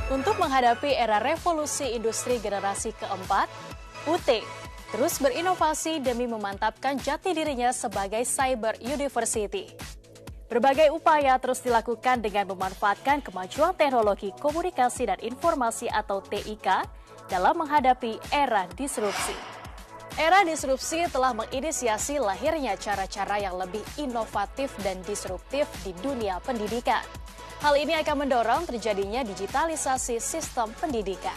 Untuk menghadapi era revolusi industri generasi keempat, UT terus berinovasi demi memantapkan jati dirinya sebagai cyber university. Berbagai upaya terus dilakukan dengan memanfaatkan kemajuan teknologi komunikasi dan informasi atau TIK dalam menghadapi era disrupsi. Era disrupsi telah menginisiasi lahirnya cara-cara yang lebih inovatif dan disruptif di dunia pendidikan. Hal ini akan mendorong terjadinya digitalisasi sistem pendidikan.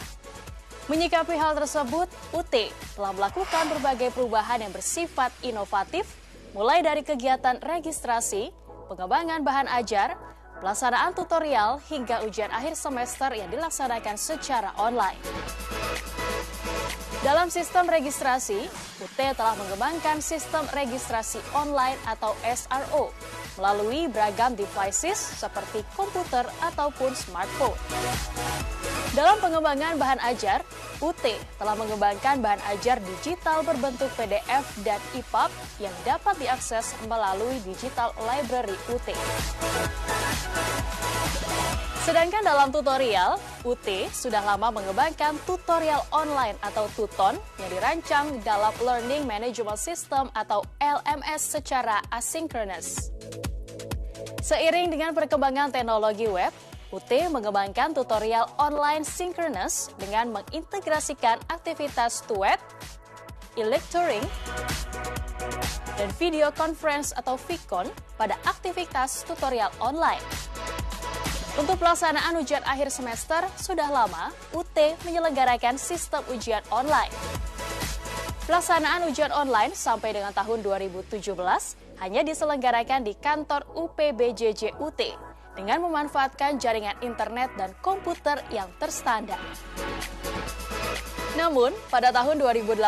Menyikapi hal tersebut, UT telah melakukan berbagai perubahan yang bersifat inovatif, mulai dari kegiatan registrasi, pengembangan bahan ajar, pelaksanaan tutorial, hingga ujian akhir semester yang dilaksanakan secara online. Dalam sistem registrasi, UT telah mengembangkan sistem registrasi online atau SRO melalui beragam devices seperti komputer ataupun smartphone. Dalam pengembangan bahan ajar, UT telah mengembangkan bahan ajar digital berbentuk PDF dan EPUB yang dapat diakses melalui Digital Library UT. Sedangkan dalam tutorial, UT sudah lama mengembangkan tutorial online atau Tuton yang dirancang dalam Learning Management System atau LMS secara asinkronus. Seiring dengan perkembangan teknologi web, UT mengembangkan tutorial online synchronous dengan mengintegrasikan aktivitas web, e-lecturing, dan video conference atau VCon pada aktivitas tutorial online. Untuk pelaksanaan ujian akhir semester, sudah lama UT menyelenggarakan sistem ujian online. Pelaksanaan ujian online sampai dengan tahun 2017 hanya diselenggarakan di kantor UPBJJ UT dengan memanfaatkan jaringan internet dan komputer yang terstandar. Namun, pada tahun 2018,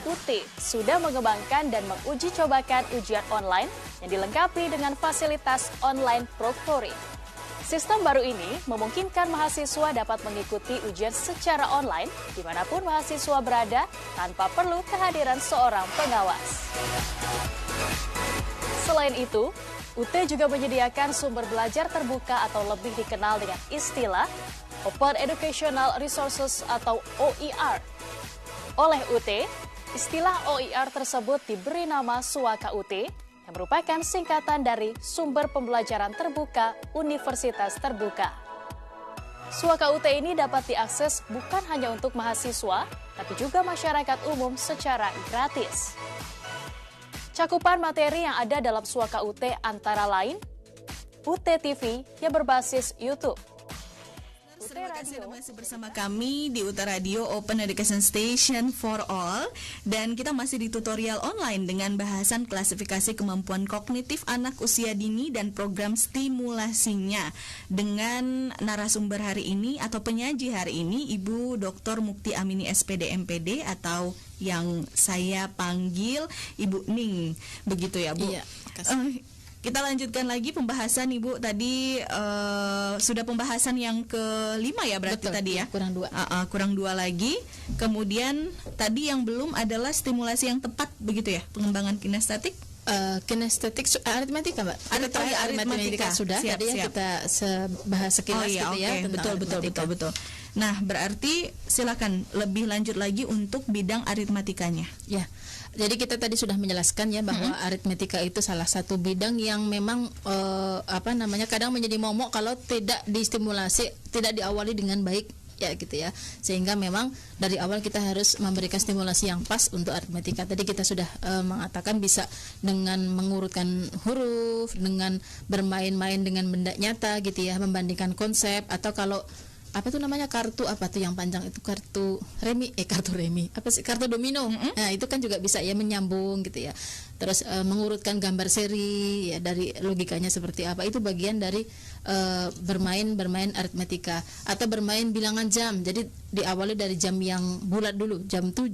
UT sudah mengembangkan dan menguji cobakan ujian online yang dilengkapi dengan fasilitas online proctoring. Sistem baru ini memungkinkan mahasiswa dapat mengikuti ujian secara online dimanapun mahasiswa berada tanpa perlu kehadiran seorang pengawas. Selain itu, UT juga menyediakan sumber belajar terbuka atau lebih dikenal dengan istilah Open Educational Resources atau OER. Oleh UT, istilah OER tersebut diberi nama Suaka UT yang merupakan singkatan dari Sumber Pembelajaran Terbuka Universitas Terbuka. Suaka UT ini dapat diakses bukan hanya untuk mahasiswa, tapi juga masyarakat umum secara gratis. Cakupan materi yang ada dalam Suaka UT antara lain UT TV yang berbasis YouTube. Terima kasih Anda masih bersama kami di UT Radio Open Education Station for All, dan kita masih di tutorial online dengan bahasan klasifikasi kemampuan kognitif anak usia dini dan program stimulasinya dengan narasumber hari ini atau penyaji hari ini Ibu Dr. Mukti Amini SPD MPD atau yang saya panggil Ibu Ning, begitu ya Bu? Iya, makasih. Kita lanjutkan lagi pembahasan Ibu tadi, sudah pembahasan yang kelima ya berarti. Betul, tadi ya kurang dua lagi. Kemudian tadi yang belum adalah stimulasi yang tepat begitu ya, pengembangan kinestetik kinestetik aritmetika, Mbak. Aritmetika sudah. Siap, tadi ya kita bahas sekilas gitu ya tentang betul. Nah, berarti silakan lebih lanjut lagi untuk bidang aritmetikanya. Ya. Jadi kita tadi sudah menjelaskan ya bahwa aritmetika itu salah satu bidang yang memang kadang menjadi momok kalau tidak distimulasi, tidak diawali dengan baik ya gitu ya, sehingga memang dari awal kita harus memberikan stimulasi yang pas untuk aritmetika. Tadi kita sudah mengatakan bisa dengan mengurutkan huruf, dengan bermain-main dengan benda nyata gitu ya, membandingkan konsep, atau kalau apa tuh namanya kartu yang panjang itu kartu domino. Nah itu kan juga bisa ya menyambung gitu ya. Terus mengurutkan gambar seri ya, dari logikanya seperti apa, itu bagian dari bermain aritmetika. Atau bermain bilangan jam, jadi diawali dari jam yang bulat dulu, jam 7,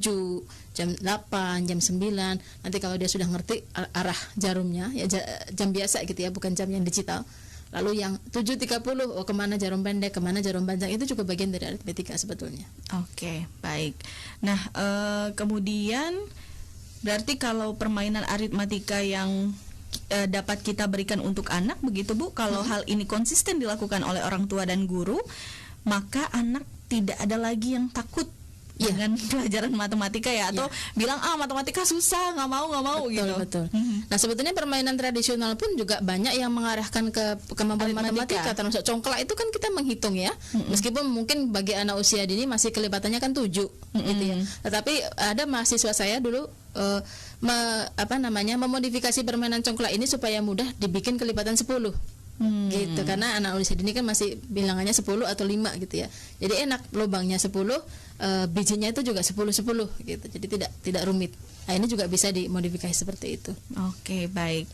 jam 8, jam 9. Nanti kalau dia sudah ngerti arah jarumnya ya, jam biasa gitu ya, bukan jam yang digital. Lalu yang 7.30, kemana jarum pendek, kemana jarum panjang, itu juga bagian dari aritmetika sebetulnya. Oke, baik. Nah, kemudian berarti kalau permainan aritmetika yang dapat kita berikan untuk anak, begitu Bu, kalau hal ini konsisten dilakukan oleh orang tua dan guru, maka anak tidak ada lagi yang takut dengan pelajaran matematika ya, atau bilang matematika susah, nggak mau gitu. Betul. Nah sebetulnya permainan tradisional pun juga banyak yang mengarahkan ke kemampuan matematika, termasuk congklak itu kan kita menghitung ya, meskipun mungkin bagi anak usia dini masih kelipatannya kan 7 gitu ya. Tetapi ada mahasiswa saya dulu memodifikasi permainan congklak ini supaya mudah dibikin kelipatan 10. Gitu, karena anak usia dini kan masih bilangannya 10 atau 5 gitu ya. Jadi enak, lubangnya 10, bijinya itu juga 10 gitu. Jadi tidak rumit. Nah, ini juga bisa dimodifikasi seperti itu. Oke, baik.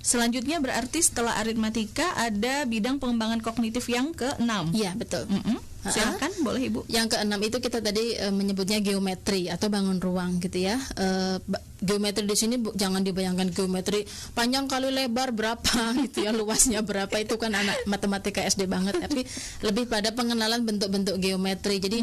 Selanjutnya berarti setelah aritmetika ada bidang pengembangan kognitif yang ke-6. Iya, betul. Silakan, boleh Ibu. Yang ke-6 itu kita tadi menyebutnya geometri atau bangun ruang gitu ya. Geometri di sini jangan dibayangkan geometri panjang kali lebar berapa gitu ya, luasnya berapa, itu kan anak matematika SD banget, tapi lebih pada pengenalan bentuk-bentuk geometri. Jadi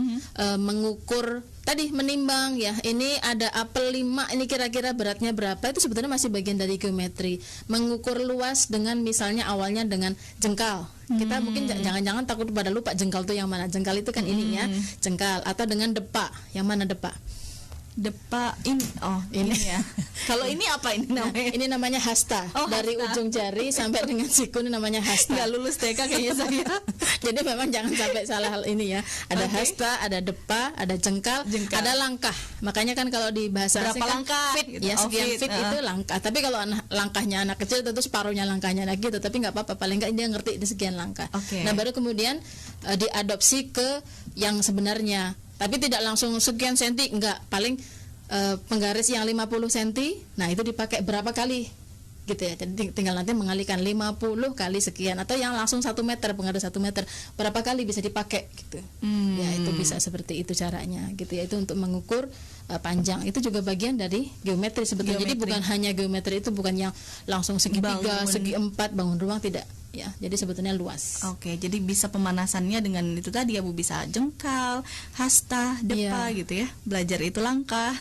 mengukur tadi, menimbang ya, ini ada apel 5, ini kira-kira beratnya berapa, itu sebetulnya masih bagian dari geometri. Mengukur luas dengan misalnya awalnya dengan jengkal. Kita mungkin jangan-jangan takut pada lupa jengkal itu yang mana. Jengkal itu kan ini ya, jengkal. Atau dengan depa, yang mana depa? Depa ini ya. Kalau ini apa ini namanya? Ini namanya hasta. Dari ujung jari sampai dengan siku ini namanya hasta. Nggak lulus TK kayaknya saya. Jadi memang jangan sampai salah hal ini ya. Ada hasta, ada depa, ada jengkal, ada langkah. Makanya kan kalau di bahasa berapa langkah? Fit, gitu. Ya sekian fit itu langkah. Tapi kalau langkahnya anak kecil tentu separuhnya langkahnya lagi gitu. Tapi nggak apa-apa, paling nggak dia ngerti di sekian langkah. Nah baru kemudian diadopsi ke yang sebenarnya. Tapi tidak langsung sekian senti, enggak, paling penggaris yang 50 senti, nah itu dipakai berapa kali gitu ya. Jadi tinggal nanti mengalihkan 50 kali sekian, atau yang langsung 1 meter, penggaris 1 meter, berapa kali bisa dipakai gitu. Ya itu bisa seperti itu caranya gitu ya. Itu untuk mengukur panjang, itu juga bagian dari geometri sebetulnya. Jadi bukan hanya geometri, itu bukan yang langsung segi 3, segi 4 bangun ruang, tidak. Ya, jadi sebetulnya luas. Oke, jadi bisa pemanasannya dengan itu tadi ya Bu, bisa jengkal, hasta, depa gitu ya. Belajar itu langkah.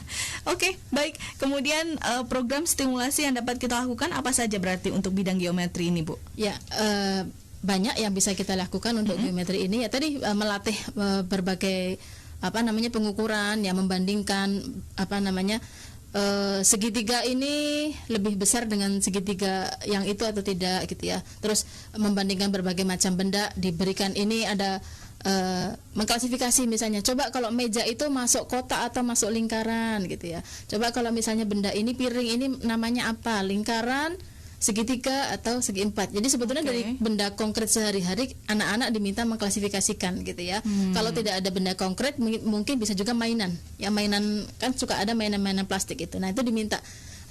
Oke, baik. Kemudian program stimulasi yang dapat kita lakukan apa saja berarti untuk bidang geometri ini Bu? Ya, banyak yang bisa kita lakukan untuk geometri ini ya. Tadi melatih berbagai pengukuran, ya, membandingkan segitiga ini lebih besar dengan segitiga yang itu atau tidak gitu ya. Terus membandingkan berbagai macam benda, diberikan ini ada mengklasifikasi misalnya, coba kalau meja itu masuk kotak atau masuk lingkaran gitu ya. Coba kalau misalnya benda ini, piring ini namanya apa, lingkaran, segitiga atau segi 4. Jadi sebetulnya dari benda konkret sehari-hari anak-anak diminta mengklasifikasikan gitu ya. Kalau tidak ada benda konkret mungkin bisa juga mainan. Ya mainan kan suka ada mainan-mainan plastik itu. Nah itu diminta,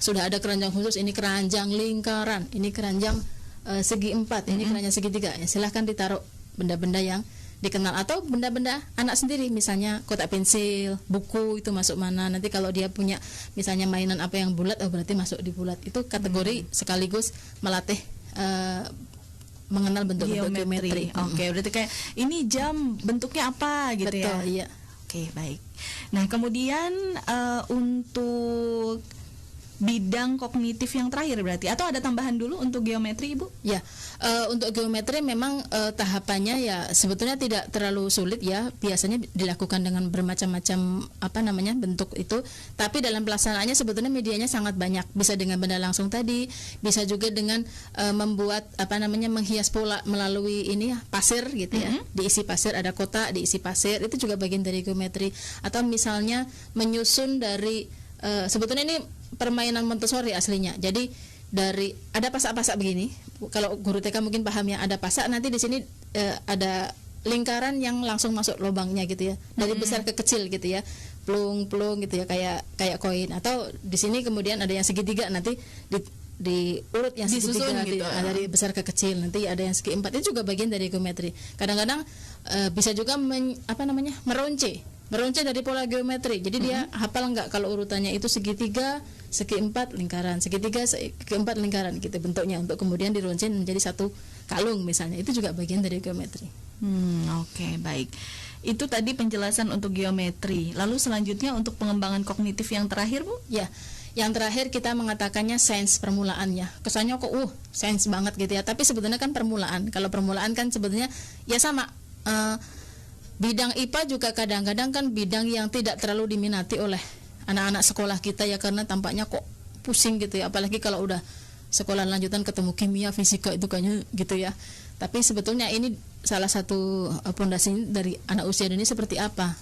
sudah ada keranjang khusus, ini keranjang lingkaran, ini keranjang segi 4, ini keranjang segitiga. Ya silahkan ditaruh benda-benda yang dikenal, atau benda-benda anak sendiri, misalnya kotak pensil, buku itu masuk mana. Nanti kalau dia punya misalnya mainan apa yang bulat, berarti masuk di bulat. Itu kategori sekaligus melatih mengenal bentuk-bentuk geometri. Oke, berarti kayak ini jam bentuknya apa gitu. Betul, ya. Iya. Oke, baik. Nah, kemudian untuk bidang kognitif yang terakhir berarti, atau ada tambahan dulu untuk geometri, Ibu? Ya, untuk geometri memang tahapannya ya sebetulnya tidak terlalu sulit ya. Biasanya dilakukan dengan bermacam-macam bentuk itu. Tapi dalam pelaksanaannya sebetulnya medianya sangat banyak. Bisa dengan benda langsung tadi, bisa juga dengan membuat menghias pola melalui ini pasir gitu ya. Diisi pasir, ada kotak, diisi pasir, itu juga bagian dari geometri. Atau misalnya menyusun dari sebetulnya ini permainan Montessori aslinya. Jadi dari ada pasak-pasak begini. Kalau guru TK mungkin paham ya, ada pasak, nanti di sini ada lingkaran yang langsung masuk lubangnya gitu ya. Dari besar ke kecil gitu ya. Plung-plung gitu ya, kayak koin. Atau di sini kemudian ada yang segitiga, nanti di urut yang segitiga gitu. Dari besar ke kecil, nanti ada yang segi empat. Itu juga bagian dari geometri. Kadang-kadang bisa juga meronce dari pola geometri. Jadi dia hafal nggak kalau urutannya itu segitiga, segi empat lingkaran, segitiga, segi empat lingkaran gitu bentuknya, untuk kemudian dironce menjadi satu kalung misalnya. Itu juga bagian dari geometri. Oke, baik. Itu tadi penjelasan untuk geometri. Lalu selanjutnya untuk pengembangan kognitif yang terakhir, Bu? Ya. Yang terakhir kita mengatakannya sains permulaannya. Kesannya kok sains banget gitu ya. Tapi sebetulnya kan permulaan. Kalau permulaan kan sebetulnya ya sama. Bidang IPA juga kadang-kadang kan bidang yang tidak terlalu diminati oleh anak-anak sekolah kita ya, karena tampaknya kok pusing gitu ya, apalagi kalau udah sekolah lanjutan ketemu kimia, fisika itu kayaknya gitu ya. Tapi sebetulnya ini salah satu pondasi dari anak usia dini seperti apa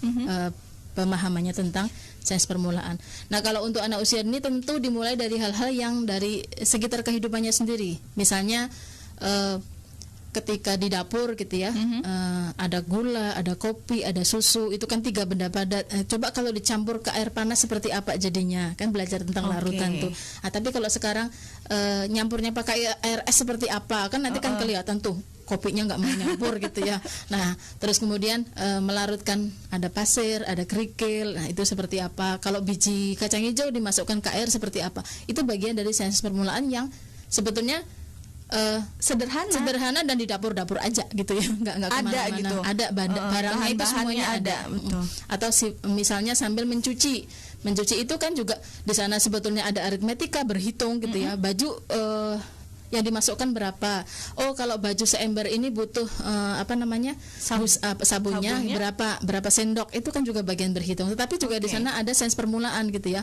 pemahamannya tentang sains permulaan. Nah, kalau untuk anak usia dini tentu dimulai dari hal-hal yang dari sekitar kehidupannya sendiri. Misalnya ketika di dapur gitu ya, ada gula, ada kopi, ada susu, itu kan 3 benda padat. Coba kalau dicampur ke air panas seperti apa jadinya, kan belajar tentang larutan tuh. Tapi kalau sekarang nyampurnya pakai air es seperti apa, kan nanti kan kelihatan tuh kopinya nggak mau nyampur gitu ya. Nah, terus kemudian melarutkan, ada pasir, ada kerikil. Nah, itu seperti apa. Kalau biji kacang hijau dimasukkan ke air seperti apa. Itu bagian dari sains permulaan yang sebetulnya sederhana dan di dapur-dapur aja gitu ya, nggak kemana-mana. Gitu. Ada barangnya itu semuanya ada. Betul. Atau misalnya sambil mencuci itu kan juga di sana sebetulnya ada aritmetika, berhitung gitu ya. Baju yang dimasukkan berapa? Oh, kalau baju seember ini butuh sabunnya berapa sendok, itu kan juga bagian berhitung. Tetapi juga di sana ada sains permulaan gitu ya,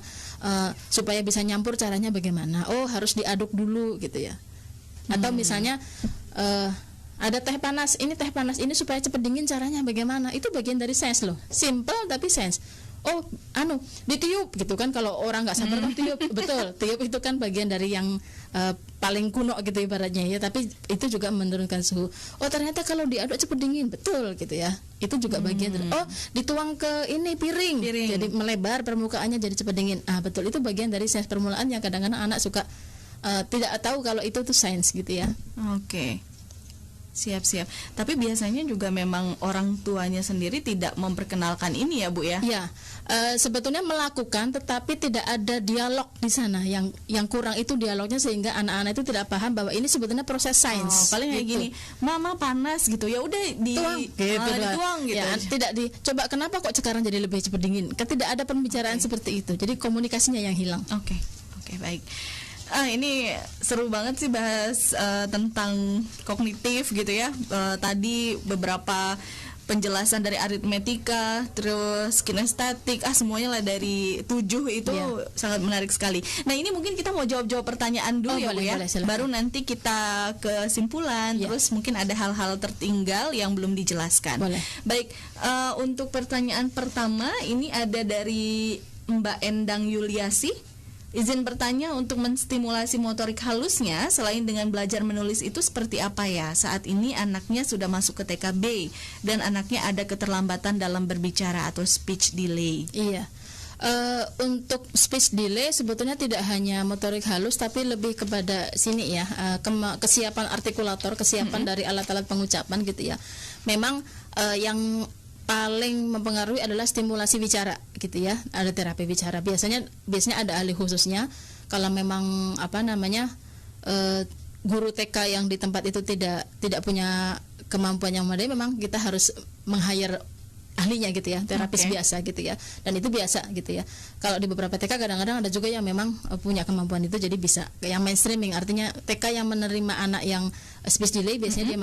supaya bisa nyampur caranya bagaimana. Oh, harus diaduk dulu gitu ya. Atau misalnya ada teh panas ini supaya cepat dingin caranya bagaimana. Itu bagian dari sains loh, simple tapi sains. Oh, ditiup gitu kan, kalau orang nggak sabar kan tiup. Betul, tiup itu kan bagian dari yang paling kuno gitu ibaratnya ya, tapi itu juga menurunkan suhu. Oh, ternyata kalau diaduk cepat dingin, betul gitu ya. Itu juga bagian dari, dituang ke ini piring. Jadi melebar permukaannya jadi cepat dingin. Betul, itu bagian dari sains permulaan yang kadang-kadang anak suka tidak tahu kalau itu tuh sains gitu ya. Oke. Siap. Tapi biasanya juga memang orang tuanya sendiri tidak memperkenalkan ini ya, Bu ya? Ya, sebetulnya melakukan, tetapi tidak ada dialog di sana. Yang kurang itu dialognya, sehingga anak-anak itu tidak paham bahwa ini sebetulnya proses sains. Paling kayak gini, mama panas gitu, ya udah dituang gitu. Ya, tidak coba kenapa kok sekarang jadi lebih cepat dingin? Tidak ada pembicaraan seperti itu. Jadi komunikasinya yang hilang. Oke, baik. Ini seru banget sih bahas tentang kognitif gitu ya. Tadi beberapa penjelasan dari aritmetika, terus kinestetik, semuanya lah dari 7 itu sangat menarik sekali. Nah, ini mungkin kita mau jawab pertanyaan dulu ya, Bu ya. Baru nanti kita ke kesimpulan, terus mungkin ada hal-hal tertinggal yang belum dijelaskan. Boleh. Baik, untuk pertanyaan pertama ini ada dari Mbak Endang Yuliasi. Izin bertanya, untuk menstimulasi motorik halusnya selain dengan belajar menulis itu seperti apa ya? Saat ini anaknya sudah masuk ke TKB dan anaknya ada keterlambatan dalam berbicara atau speech delay. Iya. Untuk speech delay sebetulnya tidak hanya motorik halus, tapi lebih kepada sini ya, kesiapan artikulator, kesiapan dari alat-alat pengucapan gitu ya. Memang yang paling mempengaruhi adalah stimulasi bicara gitu ya. Ada terapi bicara. Biasanya ada ahli khususnya. Kalau memang guru TK yang di tempat itu tidak punya kemampuan yang memadai, memang kita harus meng-hire ahlinya gitu ya, terapis biasa gitu ya, dan itu biasa gitu ya. Kalau di beberapa TK kadang-kadang ada juga yang memang punya kemampuan itu, jadi bisa yang mainstreaming, artinya TK yang menerima anak yang speech delay biasanya dia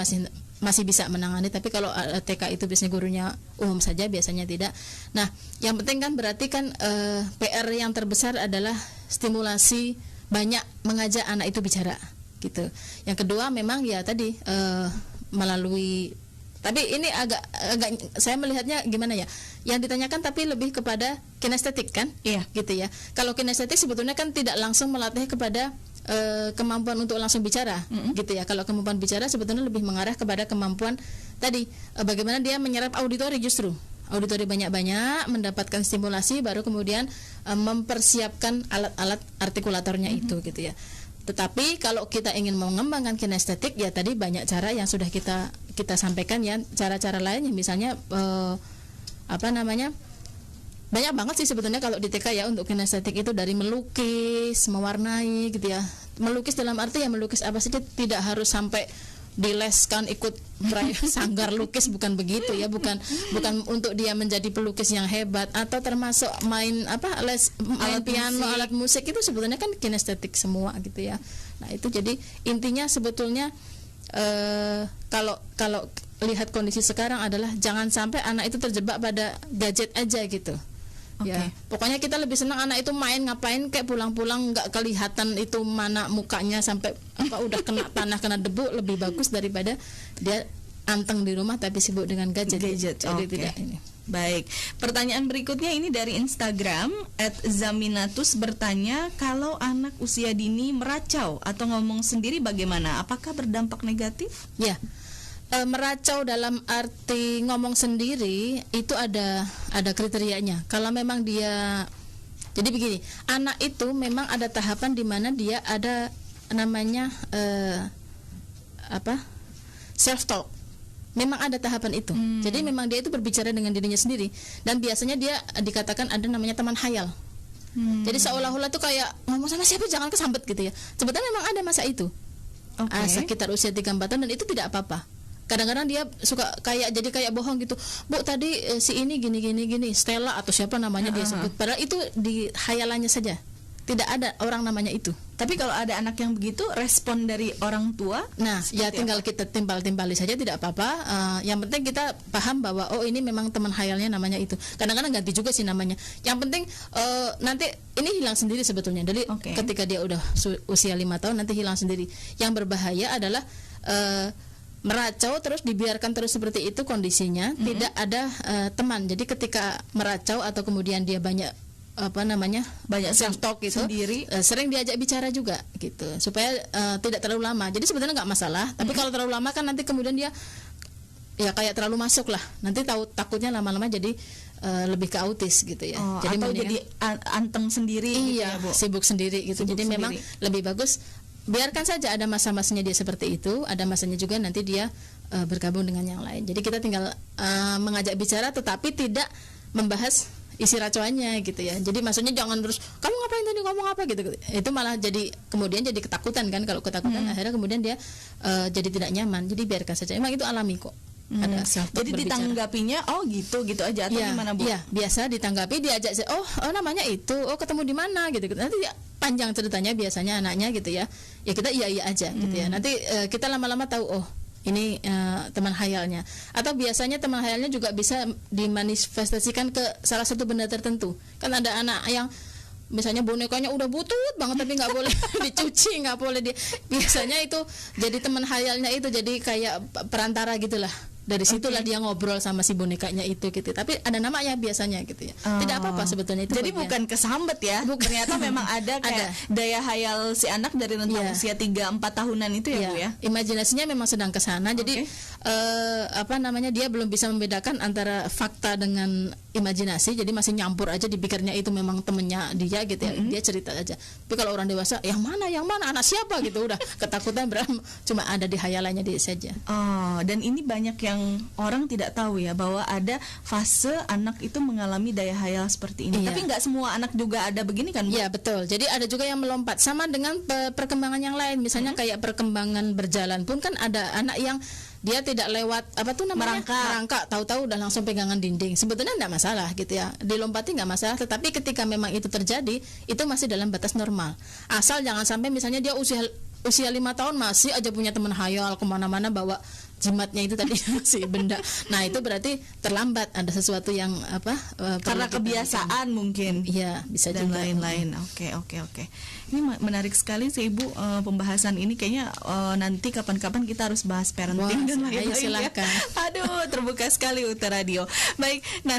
masih bisa menangani, tapi kalau TK itu biasanya gurunya umum saja, biasanya tidak. Nah, yang penting kan berarti kan PR yang terbesar adalah stimulasi banyak mengajak anak itu bicara gitu. Yang kedua memang ya tadi melalui, tapi ini agak saya melihatnya gimana ya, yang ditanyakan tapi lebih kepada kinestetik kan, gitu ya. Kalau kinestetik sebetulnya kan tidak langsung melatih kepada kemampuan untuk langsung bicara, gitu ya. Kalau kemampuan bicara sebetulnya lebih mengarah kepada kemampuan tadi, bagaimana dia menyerap auditori, justru auditori banyak-banyak, mendapatkan stimulasi, baru kemudian mempersiapkan alat-alat artikulatornya itu, gitu ya. Tetapi kalau kita ingin mengembangkan kinestetik, ya tadi banyak cara yang sudah kita sampaikan ya, cara-cara lain yang misalnya banyak banget sih sebetulnya kalau di TK ya untuk kinestetik itu, dari melukis, mewarnai gitu ya. Melukis dalam arti ya melukis apa saja, tidak harus sampai dileskan ikut sanggar lukis, bukan begitu ya, bukan untuk dia menjadi pelukis yang hebat, atau termasuk main piano, alat musik itu sebetulnya kan kinestetik semua gitu ya. Nah, itu jadi intinya sebetulnya kalau lihat kondisi sekarang adalah jangan sampai anak itu terjebak pada gadget aja gitu. Ya, pokoknya kita lebih senang anak itu main, ngapain kayak pulang-pulang nggak kelihatan itu mana mukanya, sampai udah kena tanah, kena debu, lebih bagus daripada dia anteng di rumah tapi sibuk dengan gadget. Jadi tidak ini. Baik, pertanyaan berikutnya ini dari Instagram @zaminatus bertanya, kalau anak usia dini meracau atau ngomong sendiri bagaimana? Apakah berdampak negatif? Ya. Meracau dalam arti ngomong sendiri itu ada kriterianya. Kalau memang dia, jadi begini, anak itu memang ada tahapan di mana dia ada namanya self talk. Memang ada tahapan itu. Jadi memang dia itu berbicara dengan dirinya sendiri, dan biasanya dia dikatakan ada namanya teman hayal. Jadi seolah-olah tuh kayak ngomong sama siapa jangan kesambet gitu ya. Sebetulnya memang ada masa itu. Sekitar usia 3-4 tahun, dan itu tidak apa-apa. Kadang-kadang dia suka jadi kayak bohong gitu. Bu, tadi si ini gini Stella atau siapa namanya dia sebut. Padahal itu di hayalannya saja. Tidak ada orang namanya itu. Tapi kalau ada anak yang begitu, respon dari orang tua, nah ya tinggal kita timbal-timbali saja, tidak apa-apa. Yang penting kita paham bahwa ini memang teman hayalnya namanya itu. Kadang-kadang ganti juga sih namanya. Yang penting nanti ini hilang sendiri sebetulnya. Jadi ketika dia udah usia 5 tahun nanti hilang sendiri. Yang berbahaya adalah meracau terus, dibiarkan terus seperti itu kondisinya, tidak ada teman. Jadi ketika meracau atau kemudian dia banyak self talk gitu sendiri, sering diajak bicara juga gitu, supaya tidak terlalu lama. Jadi sebenarnya nggak masalah, tapi kalau terlalu lama kan nanti kemudian dia ya kayak terlalu masuk lah, nanti takutnya lama-lama jadi lebih ke autis gitu ya. Jadi atau jadi anteng sendiri, iya, gitu ya, Bu? Sibuk sendiri gitu. Jadi memang lebih bagus biarkan saja, ada masa-masanya dia seperti itu, ada masanya juga nanti dia bergabung dengan yang lain. Jadi kita tinggal mengajak bicara, tetapi tidak membahas isi racuannya gitu ya. Jadi maksudnya jangan terus kamu ngapain tadi, ngomong apa gitu. Itu malah jadi kemudian jadi ketakutan kan. Kalau ketakutan akhirnya kemudian dia jadi tidak nyaman. Jadi biarkan saja. Emang itu alami kok. Ada jadi ditanggapinya gitu aja atau gimana, Bu? Iya, biasa ditanggapi, diajak namanya itu, ketemu di mana gitu. Nanti panjang ceritanya biasanya anaknya gitu ya. Ya kita iya aja gitu ya. Nanti kita lama-lama tahu ini teman hayalnya. Atau biasanya teman hayalnya juga bisa dimanifestasikan ke salah satu benda tertentu. Kan ada anak yang misalnya bonekanya udah butut banget tapi nggak boleh dicuci, nggak boleh biasanya itu jadi teman hayalnya itu, jadi kayak perantara gitulah. Dari situlah dia ngobrol sama si bonekanya itu gitu. Tapi ada namanya biasanya gitu ya. Tidak apa-apa sebetulnya itu. Jadi bukan kesambet ya. Ternyata memang ada kayak daya hayal si anak dari rentang usia 3-4 tahunan itu ya, Bu ya. Imajinasinya memang sedang ke sana. Jadi dia belum bisa membedakan antara fakta dengan imajinasi. Jadi masih nyampur aja, dipikirnya itu memang temennya dia gitu ya. Dia cerita aja. Tapi kalau orang dewasa, yang mana anak siapa gitu, udah ketakutan cuma ada di hayalannya dia saja. Dan ini banyak yang orang tidak tahu ya, bahwa ada fase anak itu mengalami daya hayal seperti ini. Tapi nggak semua anak juga ada begini kan, Bu? Iya, betul. Jadi ada juga yang melompat, sama dengan perkembangan yang lain. Misalnya kayak perkembangan berjalan pun kan ada anak yang dia tidak lewat apa tuh namanya merangkak, tahu-tahu udah langsung pegangan dinding, sebetulnya tidak masalah gitu ya, dilompati nggak masalah. Tetapi ketika memang itu terjadi, itu masih dalam batas normal. Asal jangan sampai misalnya dia usia 5 tahun masih aja punya teman hayal kemana-mana bawa jimatnya itu tadi masih benda. Nah itu berarti terlambat, ada sesuatu yang karena kebiasaan mungkin. Iya, bisa dan juga. lain-lain. Oke. Ini menarik sekali sih Ibu, pembahasan ini kayaknya nanti kapan-kapan kita harus bahas parenting dan lain-lain. Ayo silakan. Aduh, terbuka sekali UT Radio. Baik, nah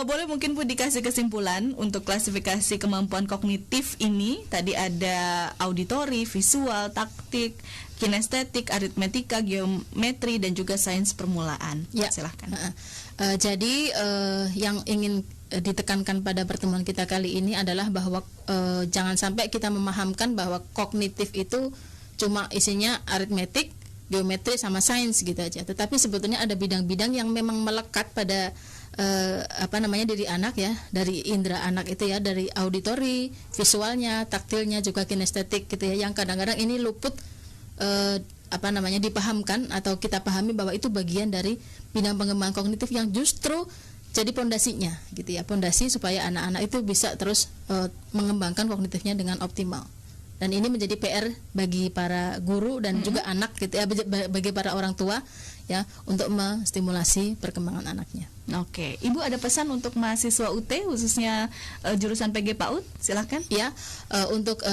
boleh mungkin Bu dikasih kesimpulan untuk klasifikasi kemampuan kognitif ini. Tadi ada auditori, visual, taktik, kinestetik, aritmetika, geometri, dan juga sains permulaan. Ya, silahkan. Jadi yang ingin ditekankan pada pertemuan kita kali ini adalah bahwa jangan sampai kita memahamkan bahwa kognitif itu cuma isinya aritmetik, geometri, sama sains gitu aja. Tetapi sebetulnya ada bidang-bidang yang memang melekat pada diri anak ya, dari indera anak itu ya, dari auditori, visualnya, taktilnya, juga kinestetik gitu ya, yang kadang-kadang ini luput dipahamkan atau kita pahami bahwa itu bagian dari bidang pengembangan kognitif yang justru jadi pondasinya gitu ya, pondasi supaya anak-anak itu bisa terus mengembangkan kognitifnya dengan optimal. Dan ini menjadi PR bagi para guru dan juga anak gitu ya, bagi para orang tua ya, untuk menstimulasi perkembangan anaknya. Oke, Ibu ada pesan untuk mahasiswa UT khususnya jurusan PG PAUD? Silahkan. Ya, untuk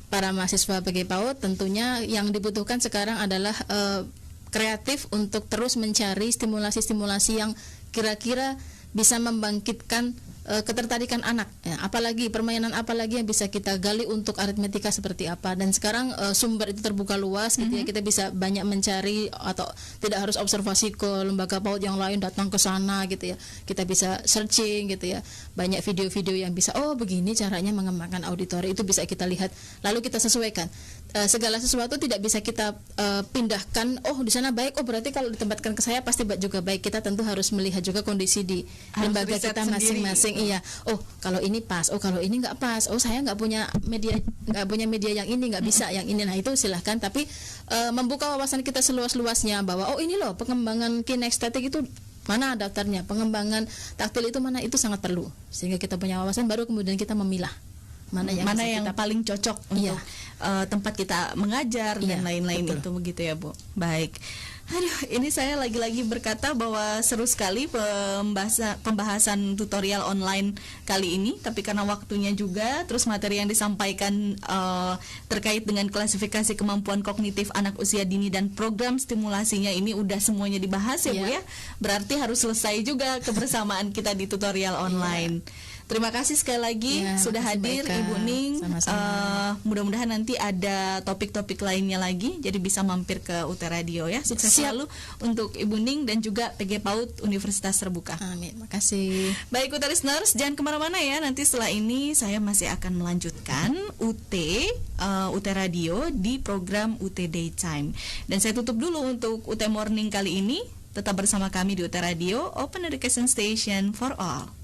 para mahasiswa PG PAUD tentunya yang dibutuhkan sekarang adalah kreatif untuk terus mencari stimulasi-stimulasi yang kira-kira bisa membangkitkan ketertarikan anak ya. Apalagi permainan apalagi yang bisa kita gali untuk aritmetika seperti apa. Dan sekarang sumber itu terbuka luas gitu ya, kita bisa banyak mencari atau tidak harus observasi ke lembaga PAUD yang lain, datang ke sana gitu ya, kita bisa searching gitu ya, banyak video-video yang bisa begini caranya mengembangkan auditori, itu bisa kita lihat lalu kita sesuaikan. Segala sesuatu tidak bisa kita pindahkan, di sana baik, berarti kalau ditempatkan ke saya pasti juga baik. Kita tentu harus melihat juga kondisi di lembaga kita masing-masing. Iya, kalau ini pas, kalau ini nggak pas, saya nggak punya media yang ini, nggak bisa yang ini. Nah itu silahkan, tapi membuka wawasan kita seluas-luasnya bahwa ini loh pengembangan kinestetik itu mana daftarnya, pengembangan taktil itu mana, itu sangat perlu, sehingga kita punya wawasan, baru kemudian kita memilah mana yang paling cocok untuk tempat kita mengajar dan lain-lain. Itu begitu ya Bu. Baik. Aduh, ini saya lagi-lagi berkata bahwa seru sekali pembahasan tutorial online kali ini, tapi karena waktunya juga, terus materi yang disampaikan terkait dengan klasifikasi kemampuan kognitif anak usia dini dan program stimulasinya ini udah semuanya dibahas ya Bu ya. Berarti harus selesai juga kebersamaan kita di tutorial online. Terima kasih sekali lagi sudah hadir Ibu Ning. Mudah-mudahan nanti ada topik-topik lainnya lagi, jadi bisa mampir ke UT Radio ya. Sukses selalu untuk Ibu Ning dan juga PG PAUD Universitas Terbuka. Amin. Makasih. Baik UT listeners, jangan kemana-mana ya. Nanti setelah ini saya masih akan melanjutkan UT Radio di program UT Daytime. Dan saya tutup dulu untuk UT Morning kali ini. Tetap bersama kami di UT Radio, Open Education Station for All.